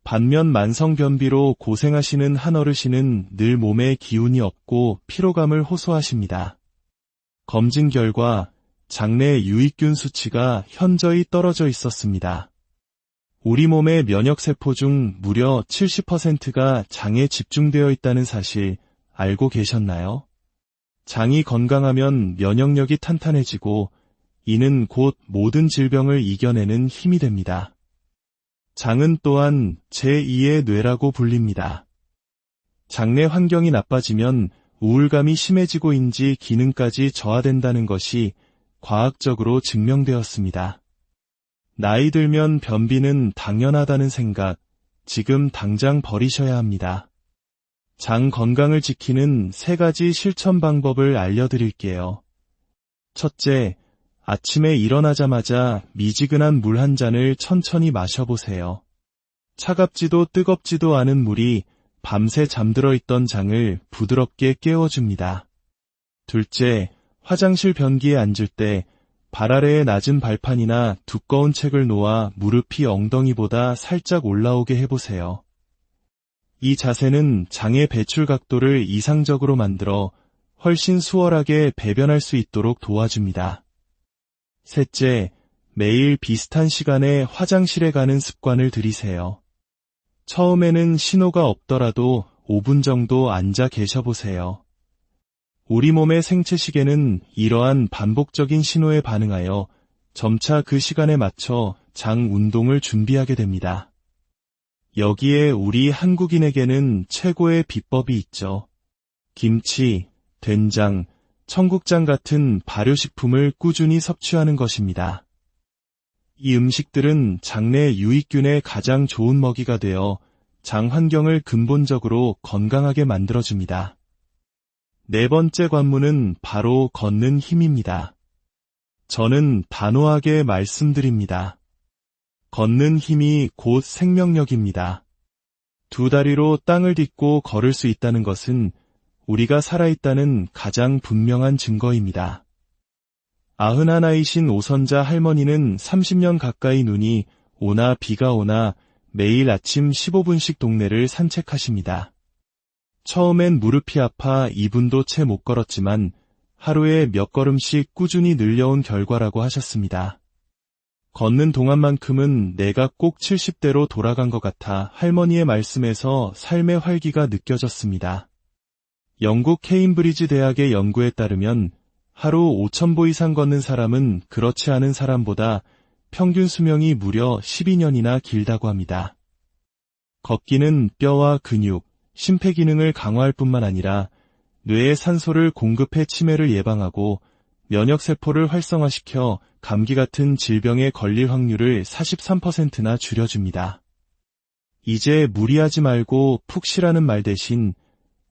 반면 만성변비로 고생하시는 한 어르신은 늘 몸에 기운이 없고 피로감을 호소하십니다. 검진 결과 장내 유익균 수치가 현저히 떨어져 있었습니다. 우리 몸의 면역세포 중 무려 70%가 장에 집중되어 있다는 사실 알고 계셨나요? 장이 건강하면 면역력이 탄탄해지고 이는 곧 모든 질병을 이겨내는 힘이 됩니다. 장은 또한 제2의 뇌라고 불립니다. 장내 환경이 나빠지면 우울감이 심해지고인지 기능까지 저하된다는 것이 과학적으로 증명되었습니다. 나이 들면 변비는 당연하다는 생각, 지금 당장 버리셔야 합니다. 장 건강을 지키는 3가지 실천 방법을 알려드릴게요. 첫째, 아침에 일어나자마자 미지근한 물 한 잔을 천천히 마셔보세요. 차갑지도 뜨겁지도 않은 물이 밤새 잠들어 있던 장을 부드럽게 깨워줍니다. 둘째, 화장실 변기에 앉을 때 발 아래에 낮은 발판이나 두꺼운 책을 놓아 무릎이 엉덩이보다 살짝 올라오게 해보세요. 이 자세는 장의 배출 각도를 이상적으로 만들어 훨씬 수월하게 배변할 수 있도록 도와줍니다. 셋째, 매일 비슷한 시간에 화장실에 가는 습관을 들이세요. 처음에는 신호가 없더라도 5분 정도 앉아 계셔보세요. 우리 몸의 생체시계는 이러한 반복적인 신호에 반응하여 점차 그 시간에 맞춰 장 운동을 준비하게 됩니다. 여기에 우리 한국인에게는 최고의 비법이 있죠. 김치, 된장, 청국장 같은 발효식품을 꾸준히 섭취하는 것입니다. 이 음식들은 장내 유익균의 가장 좋은 먹이가 되어 장 환경을 근본적으로 건강하게 만들어줍니다. 네 번째 관문은 바로 걷는 힘입니다. 저는 단호하게 말씀드립니다. 걷는 힘이 곧 생명력입니다. 두 다리로 땅을 딛고 걸을 수 있다는 것은 우리가 살아있다는 가장 분명한 증거입니다. 91이신 오선자 할머니는 30년 가까이 눈이 오나 비가 오나 매일 아침 15분씩 동네를 산책하십니다. 처음엔 무릎이 아파 2분도 채 못 걸었지만 하루에 몇 걸음씩 꾸준히 늘려온 결과라고 하셨습니다. 걷는 동안만큼은 내가 꼭 70대로 돌아간 것 같아 할머니의 말씀에서 삶의 활기가 느껴졌습니다. 영국 케임브리지 대학의 연구에 따르면 하루 5,000보 이상 걷는 사람은 그렇지 않은 사람보다 평균 수명이 무려 12년이나 길다고 합니다. 걷기는 뼈와 근육, 심폐기능을 강화할 뿐만 아니라 뇌에 산소를 공급해 치매를 예방하고 면역세포를 활성화시켜 감기 같은 질병에 걸릴 확률을 43%나 줄여줍니다. 이제 무리하지 말고 푹 쉬라는 말 대신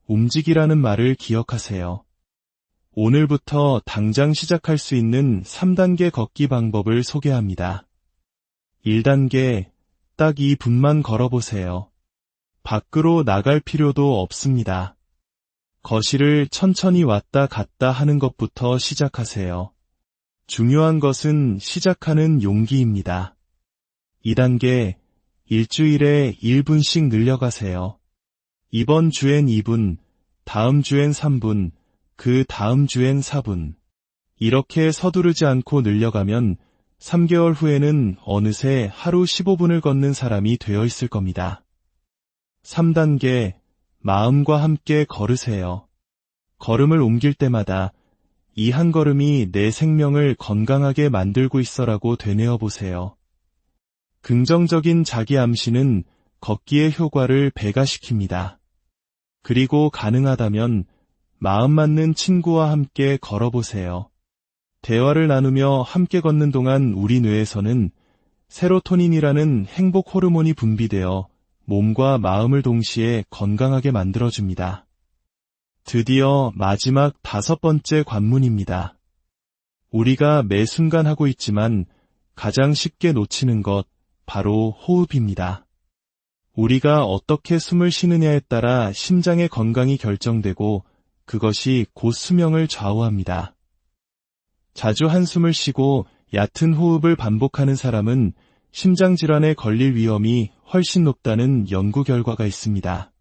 움직이라는 말을 기억하세요. 오늘부터 당장 시작할 수 있는 3단계 걷기 방법을 소개합니다. 1단계, 딱 2분만 걸어보세요. 밖으로 나갈 필요도 없습니다. 거실을 천천히 왔다 갔다 하는 것부터 시작하세요. 중요한 것은 시작하는 용기입니다. 2단계, 일주일에 1분씩 늘려가세요. 이번 주엔 2분, 다음 주엔 3분, 그 다음 주엔 4분. 이렇게 서두르지 않고 늘려가면 3개월 후에는 어느새 하루 15분을 걷는 사람이 되어 있을 겁니다. 3단계, 마음과 함께 걸으세요. 걸음을 옮길 때마다 이 한 걸음이 내 생명을 건강하게 만들고 있어라고 되뇌어 보세요. 긍정적인 자기 암시는 걷기의 효과를 배가시킵니다. 그리고 가능하다면 마음 맞는 친구와 함께 걸어보세요. 대화를 나누며 함께 걷는 동안 우리 뇌에서는 세로토닌이라는 행복 호르몬이 분비되어 몸과 마음을 동시에 건강하게 만들어줍니다. 드디어 마지막 5번째 관문입니다. 우리가 매 순간 하고 있지만 가장 쉽게 놓치는 것, 바로 호흡입니다. 우리가 어떻게 숨을 쉬느냐에 따라 심장의 건강이 결정되고 그것이 곧 수명을 좌우합니다. 자주 한숨을 쉬고 얕은 호흡을 반복하는 사람은 심장질환에 걸릴 위험이 훨씬 높다는 연구 결과가 있습니다.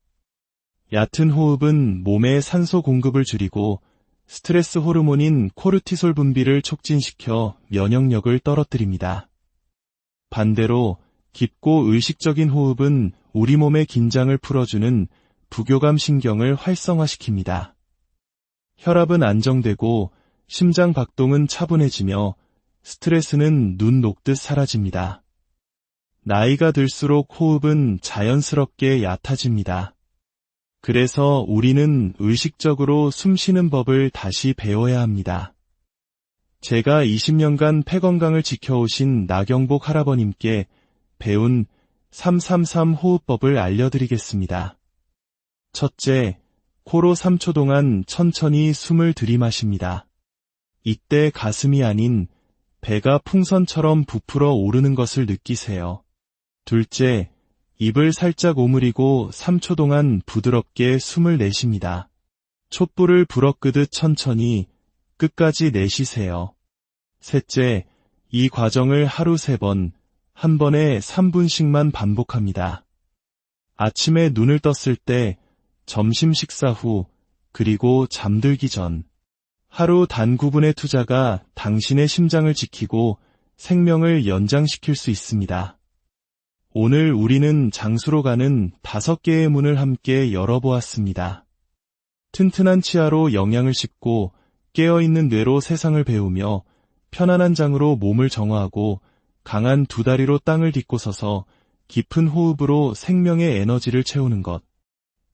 얕은 호흡은 몸의 산소 공급을 줄이고 스트레스 호르몬인 코르티솔 분비를 촉진시켜 면역력을 떨어뜨립니다. 반대로 깊고 의식적인 호흡은 우리 몸의 긴장을 풀어주는 부교감 신경을 활성화시킵니다. 혈압은 안정되고 심장 박동은 차분해지며 스트레스는 눈 녹듯 사라집니다. 나이가 들수록 호흡은 자연스럽게 얕아집니다. 그래서 우리는 의식적으로 숨 쉬는 법을 다시 배워야 합니다. 제가 20년간 폐건강을 지켜오신 나경복 할아버님께 배운 333 호흡법을 알려드리겠습니다. 첫째, 코로 3초 동안 천천히 숨을 들이마십니다. 이때 가슴이 아닌 배가 풍선처럼 부풀어 오르는 것을 느끼세요. 둘째, 입을 살짝 오므리고 3초 동안 부드럽게 숨을 내쉽니다. 촛불을 불어 끄듯 천천히 끝까지 내쉬세요. 셋째, 이 과정을 하루 3번, 한 번에 3분씩만 반복합니다. 아침에 눈을 떴을 때, 점심 식사 후, 그리고 잠들기 전. 하루 단 9분의 투자가 당신의 심장을 지키고 생명을 연장시킬 수 있습니다. 오늘 우리는 장수로 가는 5개의 문을 함께 열어보았습니다. 튼튼한 치아로 영양을 씹고 깨어있는 뇌로 세상을 배우며 편안한 장으로 몸을 정화하고 강한 2다리로 땅을 딛고 서서 깊은 호흡으로 생명의 에너지를 채우는 것.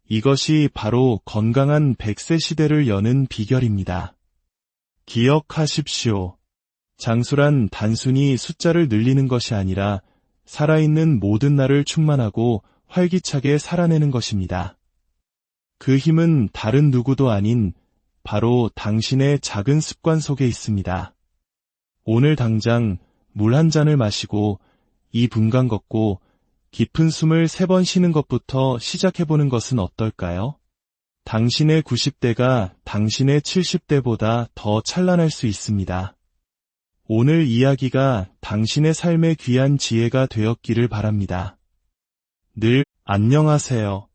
이것이 바로 건강한 100세 시대를 여는 비결입니다. 기억하십시오. 장수란 단순히 숫자를 늘리는 것이 아니라 살아있는 모든 날을 충만하고 활기차게 살아내는 것입니다. 그 힘은 다른 누구도 아닌 바로 당신의 작은 습관 속에 있습니다. 오늘 당장 물 한 잔을 마시고 2분간 걷고 깊은 숨을 3번 쉬는 것부터 시작해보는 것은 어떨까요? 당신의 90대가 당신의 70대보다 더 찬란할 수 있습니다. 오늘 이야기가 당신의 삶의 귀한 지혜가 되었기를 바랍니다. 늘 안녕하세요.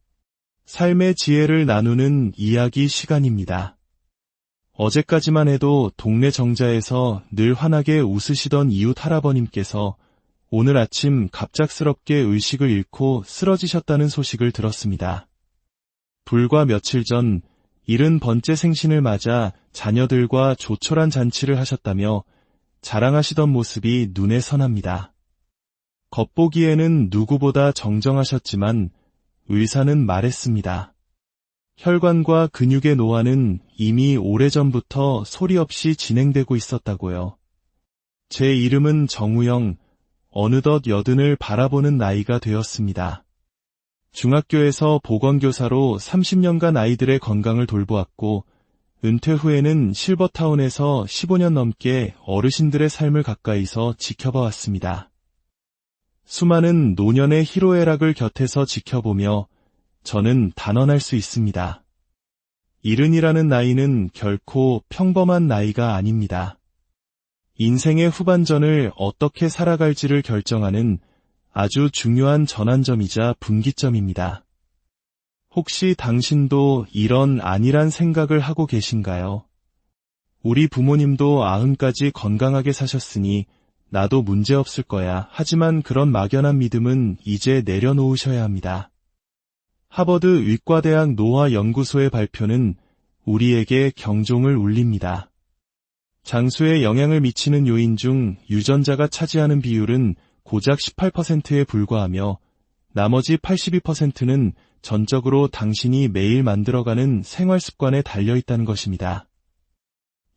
삶의 지혜를 나누는 이야기 시간입니다. 어제까지만 해도 동네 정자에서 늘 환하게 웃으시던 이웃 할아버님께서 오늘 아침 갑작스럽게 의식을 잃고 쓰러지셨다는 소식을 들었습니다. 불과 며칠 전 70번째 생신을 맞아 자녀들과 조촐한 잔치를 하셨다며 자랑하시던 모습이 눈에 선합니다. 겉보기에는 누구보다 정정하셨지만 의사는 말했습니다. 혈관과 근육의 노화는 이미 오래전부터 소리 없이 진행되고 있었다고요. 제 이름은 정우영, 어느덧 80을 바라보는 나이가 되었습니다. 중학교에서 보건교사로 30년간 아이들의 건강을 돌보았고 은퇴 후에는 실버타운에서 15년 넘게 어르신들의 삶을 가까이서 지켜봐 왔습니다. 수많은 노년의 희로애락을 곁에서 지켜보며 저는 단언할 수 있습니다. 70이라는 나이는 결코 평범한 나이가 아닙니다. 인생의 후반전을 어떻게 살아갈지를 결정하는 아주 중요한 전환점이자 분기점입니다. 혹시 당신도 이런 안일한 생각을 하고 계신가요? 우리 부모님도 90까지 건강하게 사셨으니 나도 문제없을 거야. 하지만 그런 막연한 믿음은 이제 내려놓으셔야 합니다. 하버드 의과대학 노화연구소의 발표는 우리에게 경종을 울립니다. 장수에 영향을 미치는 요인 중 유전자가 차지하는 비율은 고작 18%에 불과하며 나머지 82%는 전적으로 당신이 매일 만들어가는 생활 습관에 달려있다는 것입니다.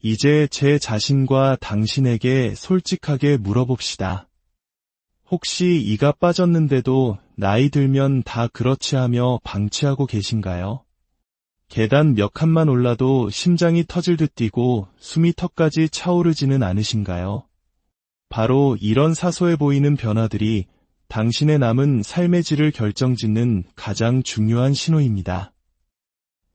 이제 제 자신과 당신에게 솔직하게 물어봅시다. 혹시 이가 빠졌는데도 나이 들면 다 그렇지 하며 방치하고 계신가요? 계단 몇 칸만 올라도 심장이 터질 듯 뛰고 숨이 턱까지 차오르지는 않으신가요? 바로 이런 사소해 보이는 변화들이 당신의 남은 삶의 질을 결정짓는 가장 중요한 신호입니다.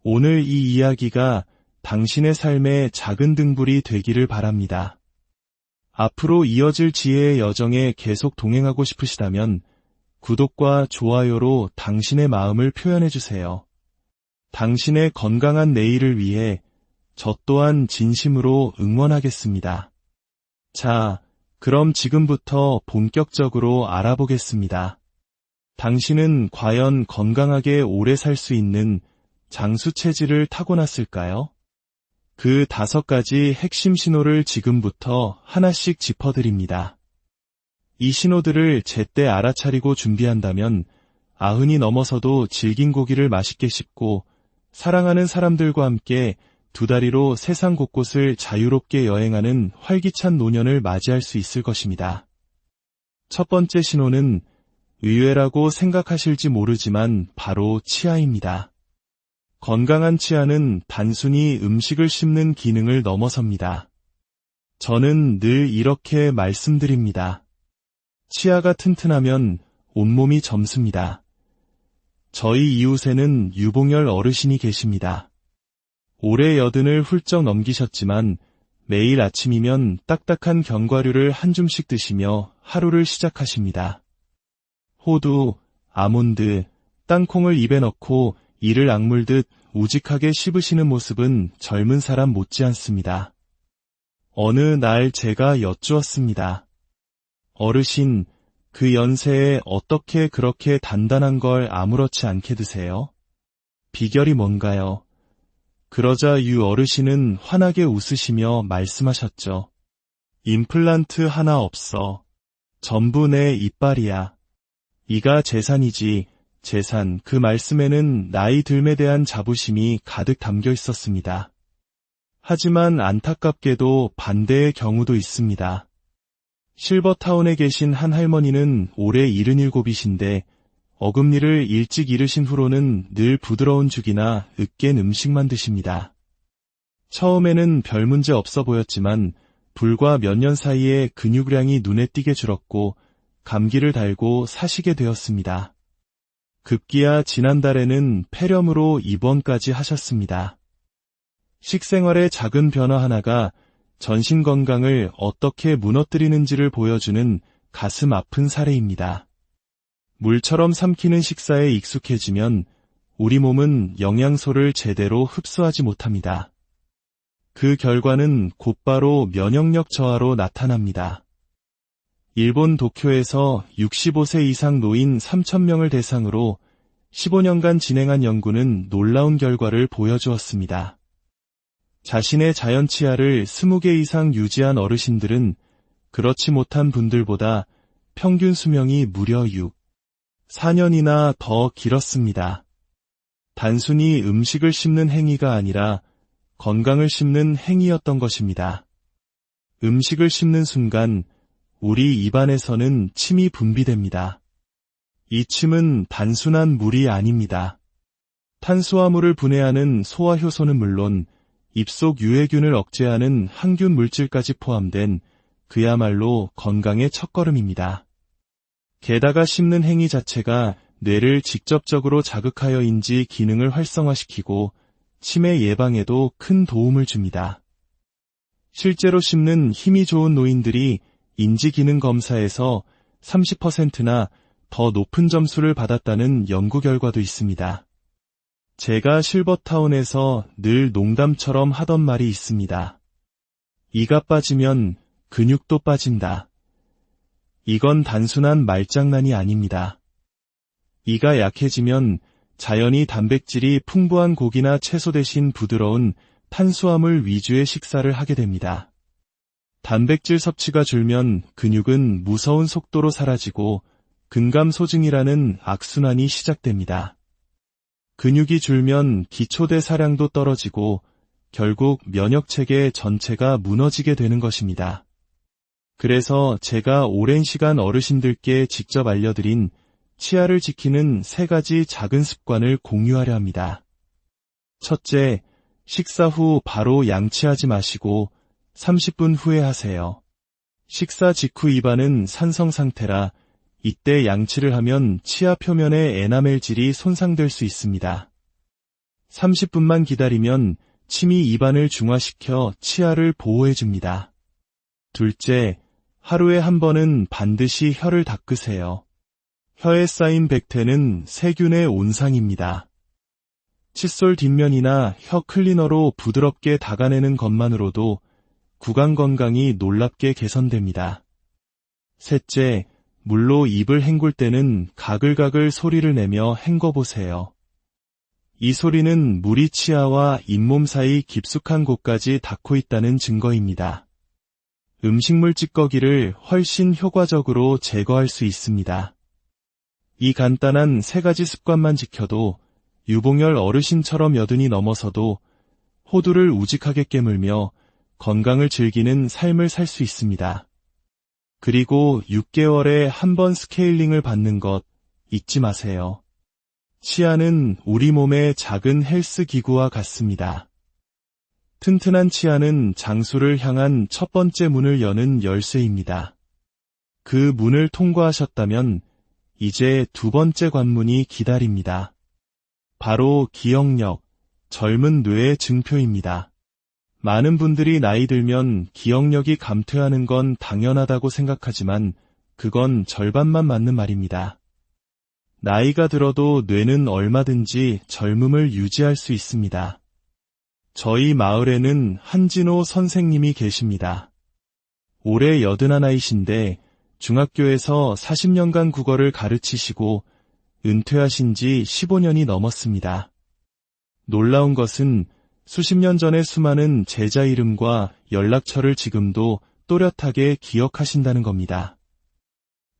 오늘 이 이야기가 당신의 삶의 작은 등불이 되기를 바랍니다. 앞으로 이어질 지혜의 여정에 계속 동행하고 싶으시다면 구독과 좋아요로 당신의 마음을 표현해주세요. 당신의 건강한 내일을 위해 저 또한 진심으로 응원하겠습니다. 자, 그럼 지금부터 본격적으로 알아보겠습니다. 당신은 과연 건강하게 오래 살 수 있는 장수 체질을 타고났을까요? 그 5가지 핵심 신호를 지금부터 하나씩 짚어드립니다. 이 신호들을 제때 알아차리고 준비한다면 90이 넘어서도 질긴 고기를 맛있게 씹고 사랑하는 사람들과 함께 2다리로 세상 곳곳을 자유롭게 여행하는 활기찬 노년을 맞이할 수 있을 것입니다. 첫 번째 신호는 의외라고 생각하실지 모르지만 바로 치아입니다. 건강한 치아는 단순히 음식을 씹는 기능을 넘어섭니다. 저는 늘 이렇게 말씀드립니다. 치아가 튼튼하면 온몸이 젊습니다. 저희 이웃에는 유봉열 어르신이 계십니다. 올해 80을 훌쩍 넘기셨지만 매일 아침이면 딱딱한 견과류를 한 줌씩 드시며 하루를 시작하십니다. 호두, 아몬드, 땅콩을 입에 넣고 이를 악물듯 우직하게 씹으시는 모습은 젊은 사람 못지않습니다. 어느 날 제가 여쭈었습니다. 어르신, 그 연세에 어떻게 그렇게 단단한 걸 아무렇지 않게 드세요? 비결이 뭔가요? 그러자 유 어르신은 환하게 웃으시며 말씀하셨죠. 임플란트 하나 없어. 전부 내 이빨이야. 이가 재산이지. 재산, 그 말씀에는 나이 듦에 대한 자부심이 가득 담겨 있었습니다. 하지만 안타깝게도 반대의 경우도 있습니다. 실버타운에 계신 한 할머니는 올해 77이신데 어금니를 일찍 잃으신 후로는 늘 부드러운 죽이나 으깬 음식만 드십니다. 처음에는 별 문제 없어 보였지만 불과 몇 년 사이에 근육량이 눈에 띄게 줄었고 감기를 달고 사시게 되었습니다. 급기야 지난달에는 폐렴으로 입원까지 하셨습니다. 식생활의 작은 변화 하나가 전신 건강을 어떻게 무너뜨리는지를 보여주는 가슴 아픈 사례입니다. 물처럼 삼키는 식사에 익숙해지면 우리 몸은 영양소를 제대로 흡수하지 못합니다. 그 결과는 곧바로 면역력 저하로 나타납니다. 일본 도쿄에서 65세 이상 노인 3,000명을 대상으로 15년간 진행한 연구는 놀라운 결과를 보여주었습니다. 자신의 자연 치아를 20개 이상 유지한 어르신들은 그렇지 못한 분들보다 평균 수명이 무려 4년이나 더 길었습니다. 단순히 음식을 씹는 행위가 아니라 건강을 씹는 행위였던 것입니다. 음식을 씹는 순간 우리 입안에서는 침이 분비됩니다. 이 침은 단순한 물이 아닙니다. 탄수화물을 분해하는 소화효소는 물론 입속 유해균을 억제하는 항균 물질까지 포함된 그야말로 건강의 첫걸음입니다. 게다가 씹는 행위 자체가 뇌를 직접적으로 자극하여인지 기능을 활성화시키고 치매 예방에도 큰 도움을 줍니다. 실제로 씹는 힘이 좋은 노인들이 인지기능 검사에서 30%나 더 높은 점수를 받았다는 연구 결과도 있습니다. 제가 실버타운에서 늘 농담처럼 하던 말이 있습니다. 이가 빠지면 근육도 빠진다. 이건 단순한 말장난이 아닙니다. 이가 약해지면 자연히 단백질이 풍부한 고기나 채소 대신 부드러운 탄수화물 위주의 식사를 하게 됩니다. 단백질 섭취가 줄면 근육은 무서운 속도로 사라지고 근감소증이라는 악순환이 시작됩니다. 근육이 줄면 기초대사량도 떨어지고 결국 면역체계 전체가 무너지게 되는 것입니다. 그래서 제가 오랜 시간 어르신들께 직접 알려드린 치아를 지키는 3가지 작은 습관을 공유하려 합니다. 첫째, 식사 후 바로 양치하지 마시고 30분 후에 하세요. 식사 직후 입안은 산성 상태라 이때 양치를 하면 치아 표면의 에나멜질이 손상될 수 있습니다. 30분만 기다리면 침이 입안을 중화시켜 치아를 보호해줍니다. 둘째, 하루에 한 번은 반드시 혀를 닦으세요. 혀에 쌓인 백태는 세균의 온상입니다. 칫솔 뒷면이나 혀 클리너로 부드럽게 닦아내는 것만으로도 구강 건강이 놀랍게 개선됩니다. 셋째, 물로 입을 헹굴 때는 가글가글 소리를 내며 헹궈보세요. 이 소리는 물이 치아와 잇몸 사이 깊숙한 곳까지 닿고 있다는 증거입니다. 음식물 찌꺼기를 훨씬 효과적으로 제거할 수 있습니다. 이 간단한 3가지 습관만 지켜도 유봉열 어르신처럼 여든이 넘어서도 호두를 우직하게 깨물며 건강을 즐기는 삶을 살 수 있습니다. 그리고 6개월에 한 번 스케일링을 받는 것 잊지 마세요. 치아는 우리 몸의 작은 헬스 기구와 같습니다. 튼튼한 치아는 장수를 향한 첫 번째 문을 여는 열쇠입니다. 그 문을 통과하셨다면 이제 2번째 관문이 기다립니다. 바로 기억력, 젊은 뇌의 증표입니다. 많은 분들이 나이 들면 기억력이 감퇴하는 건 당연하다고 생각하지만 그건 절반만 맞는 말입니다. 나이가 들어도 뇌는 얼마든지 젊음을 유지할 수 있습니다. 저희 마을에는 한진호 선생님이 계십니다. 올해 81이신데 중학교에서 40년간 국어를 가르치시고 은퇴하신 지 15년이 넘었습니다. 놀라운 것은 수십 년 전의 수많은 제자 이름과 연락처를 지금도 또렷하게 기억하신다는 겁니다.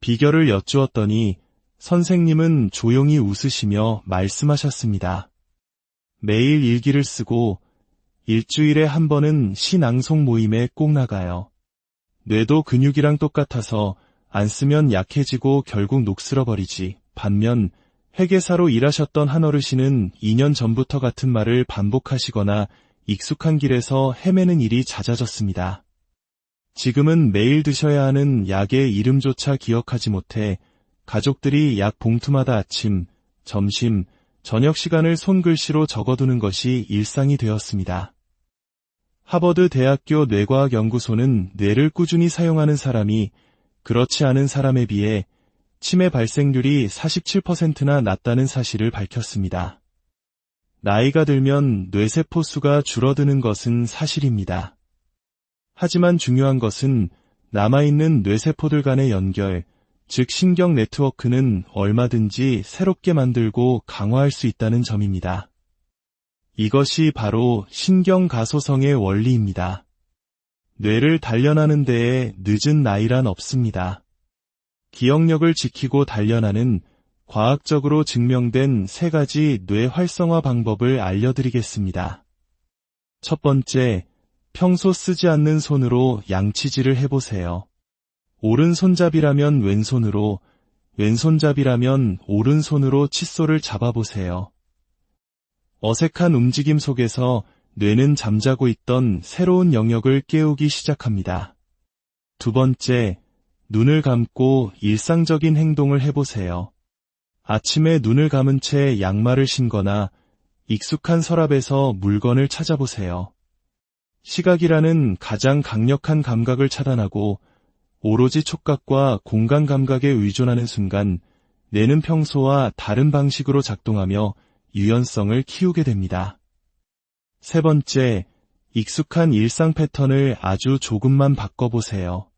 비결을 여쭈었더니 선생님은 조용히 웃으시며 말씀하셨습니다. 매일 일기를 쓰고 일주일에 한 번은 시 낭송 모임에 꼭 나가요. 뇌도 근육이랑 똑같아서 안 쓰면 약해지고 결국 녹슬어버리지. 반면 회계사로 일하셨던 한 어르신은 2년 전부터 같은 말을 반복하시거나 익숙한 길에서 헤매는 일이 잦아졌습니다. 지금은 매일 드셔야 하는 약의 이름조차 기억하지 못해 가족들이 약 봉투마다 아침, 점심, 저녁 시간을 손글씨로 적어두는 것이 일상이 되었습니다. 하버드 대학교 뇌과학연구소는 뇌를 꾸준히 사용하는 사람이 그렇지 않은 사람에 비해 치매 발생률이 47%나 낮다는 사실을 밝혔습니다. 나이가 들면 뇌세포 수가 줄어드는 것은 사실입니다. 하지만 중요한 것은 남아있는 뇌세포들 간의 연결, 즉 신경 네트워크는 얼마든지 새롭게 만들고 강화할 수 있다는 점입니다. 이것이 바로 신경가소성의 원리입니다. 뇌를 단련하는 데에 늦은 나이란 없습니다. 기억력을 지키고 단련하는 과학적으로 증명된 3가지 뇌 활성화 방법을 알려드리겠습니다. 첫 번째, 평소 쓰지 않는 손으로 양치질을 해보세요. 오른손잡이라면 왼손으로, 왼손잡이라면 오른손으로 칫솔을 잡아보세요. 어색한 움직임 속에서 뇌는 잠자고 있던 새로운 영역을 깨우기 시작합니다. 두 번째, 눈을 감고 일상적인 행동을 해보세요. 아침에 눈을 감은 채 양말을 신거나 익숙한 서랍에서 물건을 찾아보세요. 시각이라는 가장 강력한 감각을 차단하고 오로지 촉각과 공간 감각에 의존하는 순간 뇌는 평소와 다른 방식으로 작동하며 유연성을 키우게 됩니다. 세 번째, 익숙한 일상 패턴을 아주 조금만 바꿔보세요.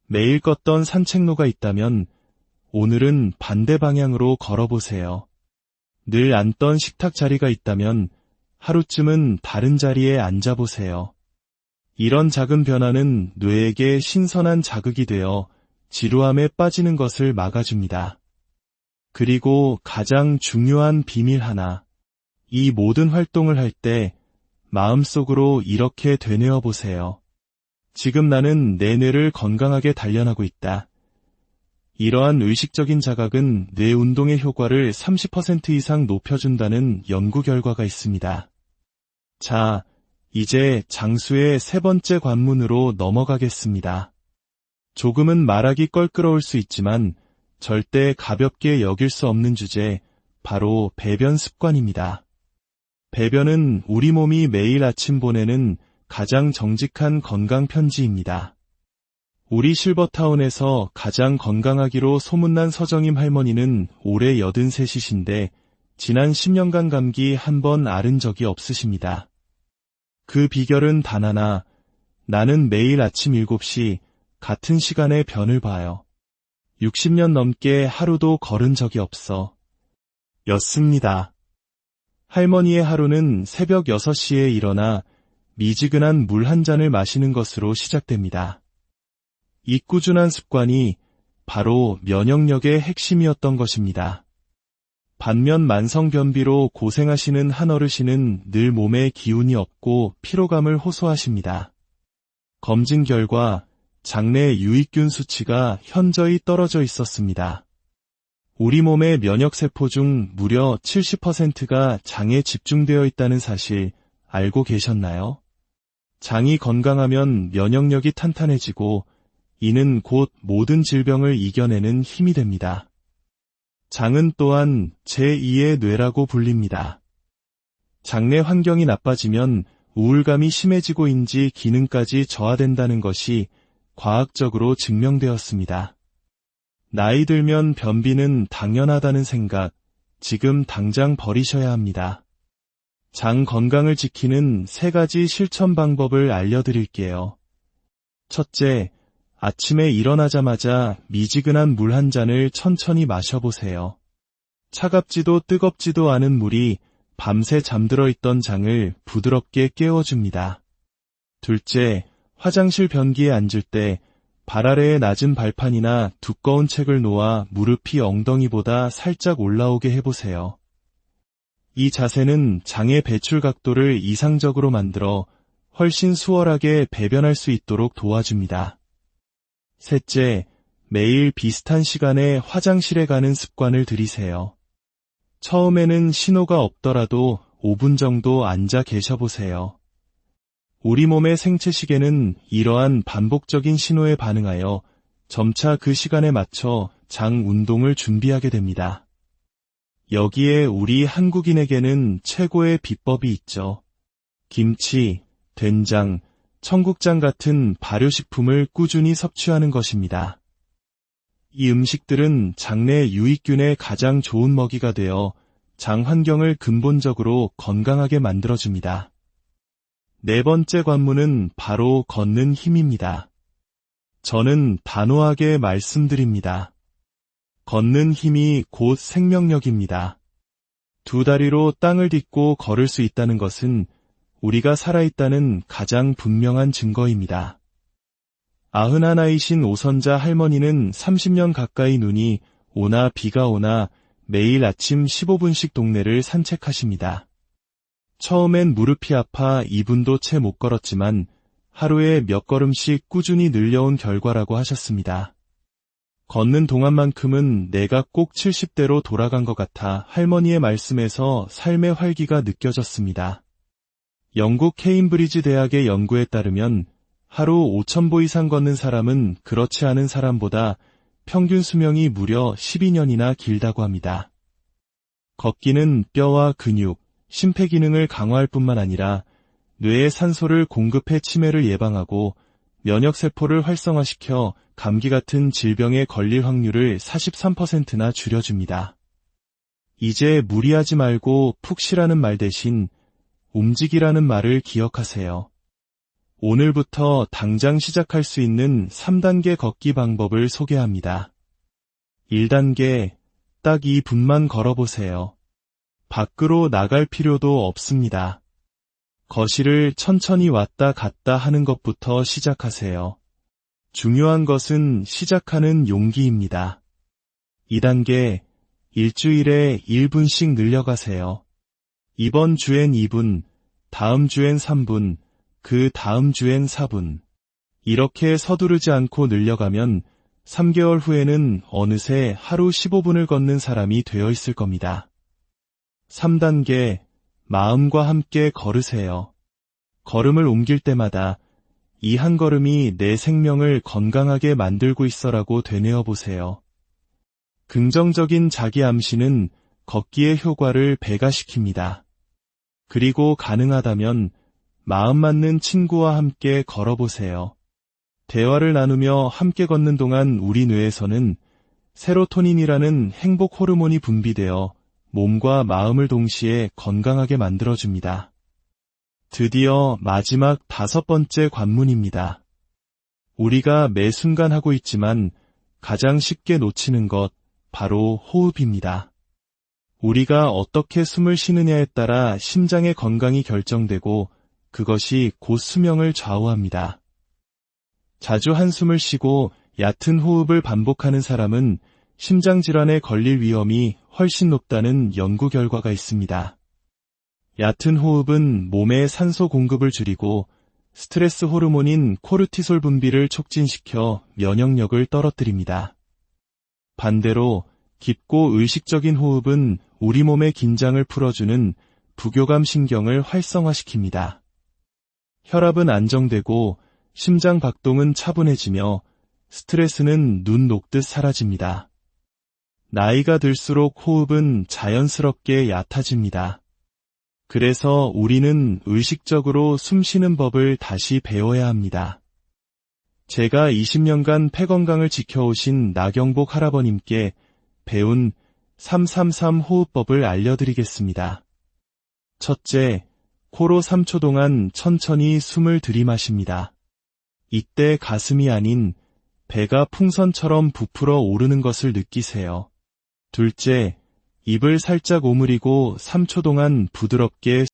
매일 걷던 산책로가 있다면 오늘은 반대 방향으로 걸어보세요. 늘 앉던 식탁 자리가 있다면 하루쯤은 다른 자리에 앉아보세요. 이런 작은 변화는 뇌에게 신선한 자극이 되어 지루함에 빠지는 것을 막아줍니다. 그리고 가장 중요한 비밀 하나, 이 모든 활동을 할 때 마음속으로 이렇게 되뇌어 보세요. 지금 나는 내 뇌를 건강하게 단련하고 있다. 이러한 의식적인 자각은 뇌 운동의 효과를 30% 이상 높여준다는 연구 결과가 있습니다. 자, 이제 장수의 3번째 관문으로 넘어가겠습니다. 조금은 말하기 껄끄러울 수 있지만 절대 가볍게 여길 수 없는 주제, 바로 배변 습관입니다. 배변은 우리 몸이 매일 아침 보내는 가장 정직한 건강 편지입니다. 우리 실버타운에서 가장 건강하기로 소문난 서정임 할머니는 올해 83이신데 지난 10년간 감기 한 번 앓은 적이 없으십니다. 그 비결은 단 하나, 나는 매일 아침 7시 같은 시간에 변을 봐요. 60년 넘게 하루도 걸은 적이 없어. 였습니다. 할머니의 하루는 새벽 6시에 일어나 미지근한 물 한 잔을 마시는 것으로 시작됩니다. 이 꾸준한 습관이 바로 면역력의 핵심이었던 것입니다. 반면 만성변비로 고생하시는 한 어르신은 늘 몸에 기운이 없고 피로감을 호소하십니다. 검진 결과 장내 유익균 수치가 현저히 떨어져 있었습니다. 우리 몸의 면역세포 중 무려 70%가 장에 집중되어 있다는 사실 알고 계셨나요? 장이 건강하면 면역력이 탄탄해지고 이는 곧 모든 질병을 이겨내는 힘이 됩니다. 장은 또한 제2의 뇌라고 불립니다. 장내 환경이 나빠지면 우울감이 심해지고인지 기능까지 저하된다는 것이 과학적으로 증명되었습니다. 나이 들면 변비는 당연하다는 생각, 지금 당장 버리셔야 합니다. 장 건강을 지키는 3가지 실천 방법을 알려드릴게요. 첫째, 아침에 일어나자마자 미지근한 물 한 잔을 천천히 마셔보세요. 차갑지도 뜨겁지도 않은 물이 밤새 잠들어 있던 장을 부드럽게 깨워줍니다. 둘째, 화장실 변기에 앉을 때 발 아래에 낮은 발판이나 두꺼운 책을 놓아 무릎이 엉덩이보다 살짝 올라오게 해보세요. 이 자세는 장의 배출 각도를 이상적으로 만들어 훨씬 수월하게 배변할 수 있도록 도와줍니다. 셋째, 매일 비슷한 시간에 화장실에 가는 습관을 들이세요. 처음에는 신호가 없더라도 5분 정도 앉아 계셔보세요. 우리 몸의 생체시계는 이러한 반복적인 신호에 반응하여 점차 그 시간에 맞춰 장 운동을 준비하게 됩니다. 여기에 우리 한국인에게는 최고의 비법이 있죠. 김치, 된장, 청국장 같은 발효식품을 꾸준히 섭취하는 것입니다. 이 음식들은 장내 유익균의 가장 좋은 먹이가 되어 장 환경을 근본적으로 건강하게 만들어줍니다. 4번째 관문은 바로 걷는 힘입니다. 저는 단호하게 말씀드립니다. 걷는 힘이 곧 생명력입니다. 2 다리로 땅을 딛고 걸을 수 있다는 것은 우리가 살아있다는 가장 분명한 증거입니다. 91이신 오선자 할머니는 30년 가까이 눈이 오나 비가 오나 매일 아침 15분씩 동네를 산책하십니다. 처음엔 무릎이 아파 2분도 채 못 걸었지만 하루에 몇 걸음씩 꾸준히 늘려온 결과라고 하셨습니다. 걷는 동안만큼은 내가 꼭 70대로 돌아간 것 같아 할머니의 말씀에서 삶의 활기가 느껴졌습니다. 영국 케임브리지 대학의 연구에 따르면 하루 5,000보 이상 걷는 사람은 그렇지 않은 사람보다 평균 수명이 무려 12년이나 길다고 합니다. 걷기는 뼈와 근육, 심폐기능을 강화할 뿐만 아니라 뇌에 산소를 공급해 치매를 예방하고 면역세포를 활성화시켜 감기 같은 질병에 걸릴 확률을 43%나 줄여줍니다. 이제 무리하지 말고 푹 쉬라는 말 대신 움직이라는 말을 기억하세요. 오늘부터 당장 시작할 수 있는 3단계 걷기 방법을 소개합니다. 1단계, 딱 2분만 걸어보세요. 밖으로 나갈 필요도 없습니다. 거실을 천천히 왔다 갔다 하는 것부터 시작하세요. 중요한 것은 시작하는 용기입니다. 2단계, 일주일에 1분씩 늘려가세요. 이번 주엔 2분, 다음 주엔 3분, 그 다음 주엔 4분. 이렇게 서두르지 않고 늘려가면 3개월 후에는 어느새 하루 15분을 걷는 사람이 되어 있을 겁니다. 3단계, 마음과 함께 걸으세요. 걸음을 옮길 때마다 이 한 걸음이 내 생명을 건강하게 만들고 있어라고 되뇌어 보세요. 긍정적인 자기 암시는 걷기의 효과를 배가시킵니다. 그리고 가능하다면 마음 맞는 친구와 함께 걸어보세요. 대화를 나누며 함께 걷는 동안 우리 뇌에서는 세로토닌이라는 행복 호르몬이 분비되어 몸과 마음을 동시에 건강하게 만들어줍니다. 드디어 마지막 5번째 관문입니다. 우리가 매 순간 하고 있지만 가장 쉽게 놓치는 것, 바로 호흡입니다. 우리가 어떻게 숨을 쉬느냐에 따라 심장의 건강이 결정되고 그것이 곧 수명을 좌우합니다. 자주 한숨을 쉬고 얕은 호흡을 반복하는 사람은 심장질환에 걸릴 위험이 훨씬 높다는 연구 결과가 있습니다. 얕은 호흡은 몸에 산소 공급을 줄이고 스트레스 호르몬인 코르티솔 분비를 촉진시켜 면역력을 떨어뜨립니다. 반대로 깊고 의식적인 호흡은 우리 몸의 긴장을 풀어주는 부교감 신경을 활성화시킵니다. 혈압은 안정되고 심장 박동은 차분해지며 스트레스는 눈 녹듯 사라집니다. 나이가 들수록 호흡은 자연스럽게 얕아집니다. 그래서 우리는 의식적으로 숨 쉬는 법을 다시 배워야 합니다. 제가 20년간 폐 건강을 지켜오신 나경복 할아버님께 배운 333 호흡법을 알려드리겠습니다. 첫째, 코로 3초 동안 천천히 숨을 들이마십니다. 이때 가슴이 아닌 배가 풍선처럼 부풀어 오르는 것을 느끼세요. 둘째, 입을 살짝 오므리고 3초 동안 부드럽게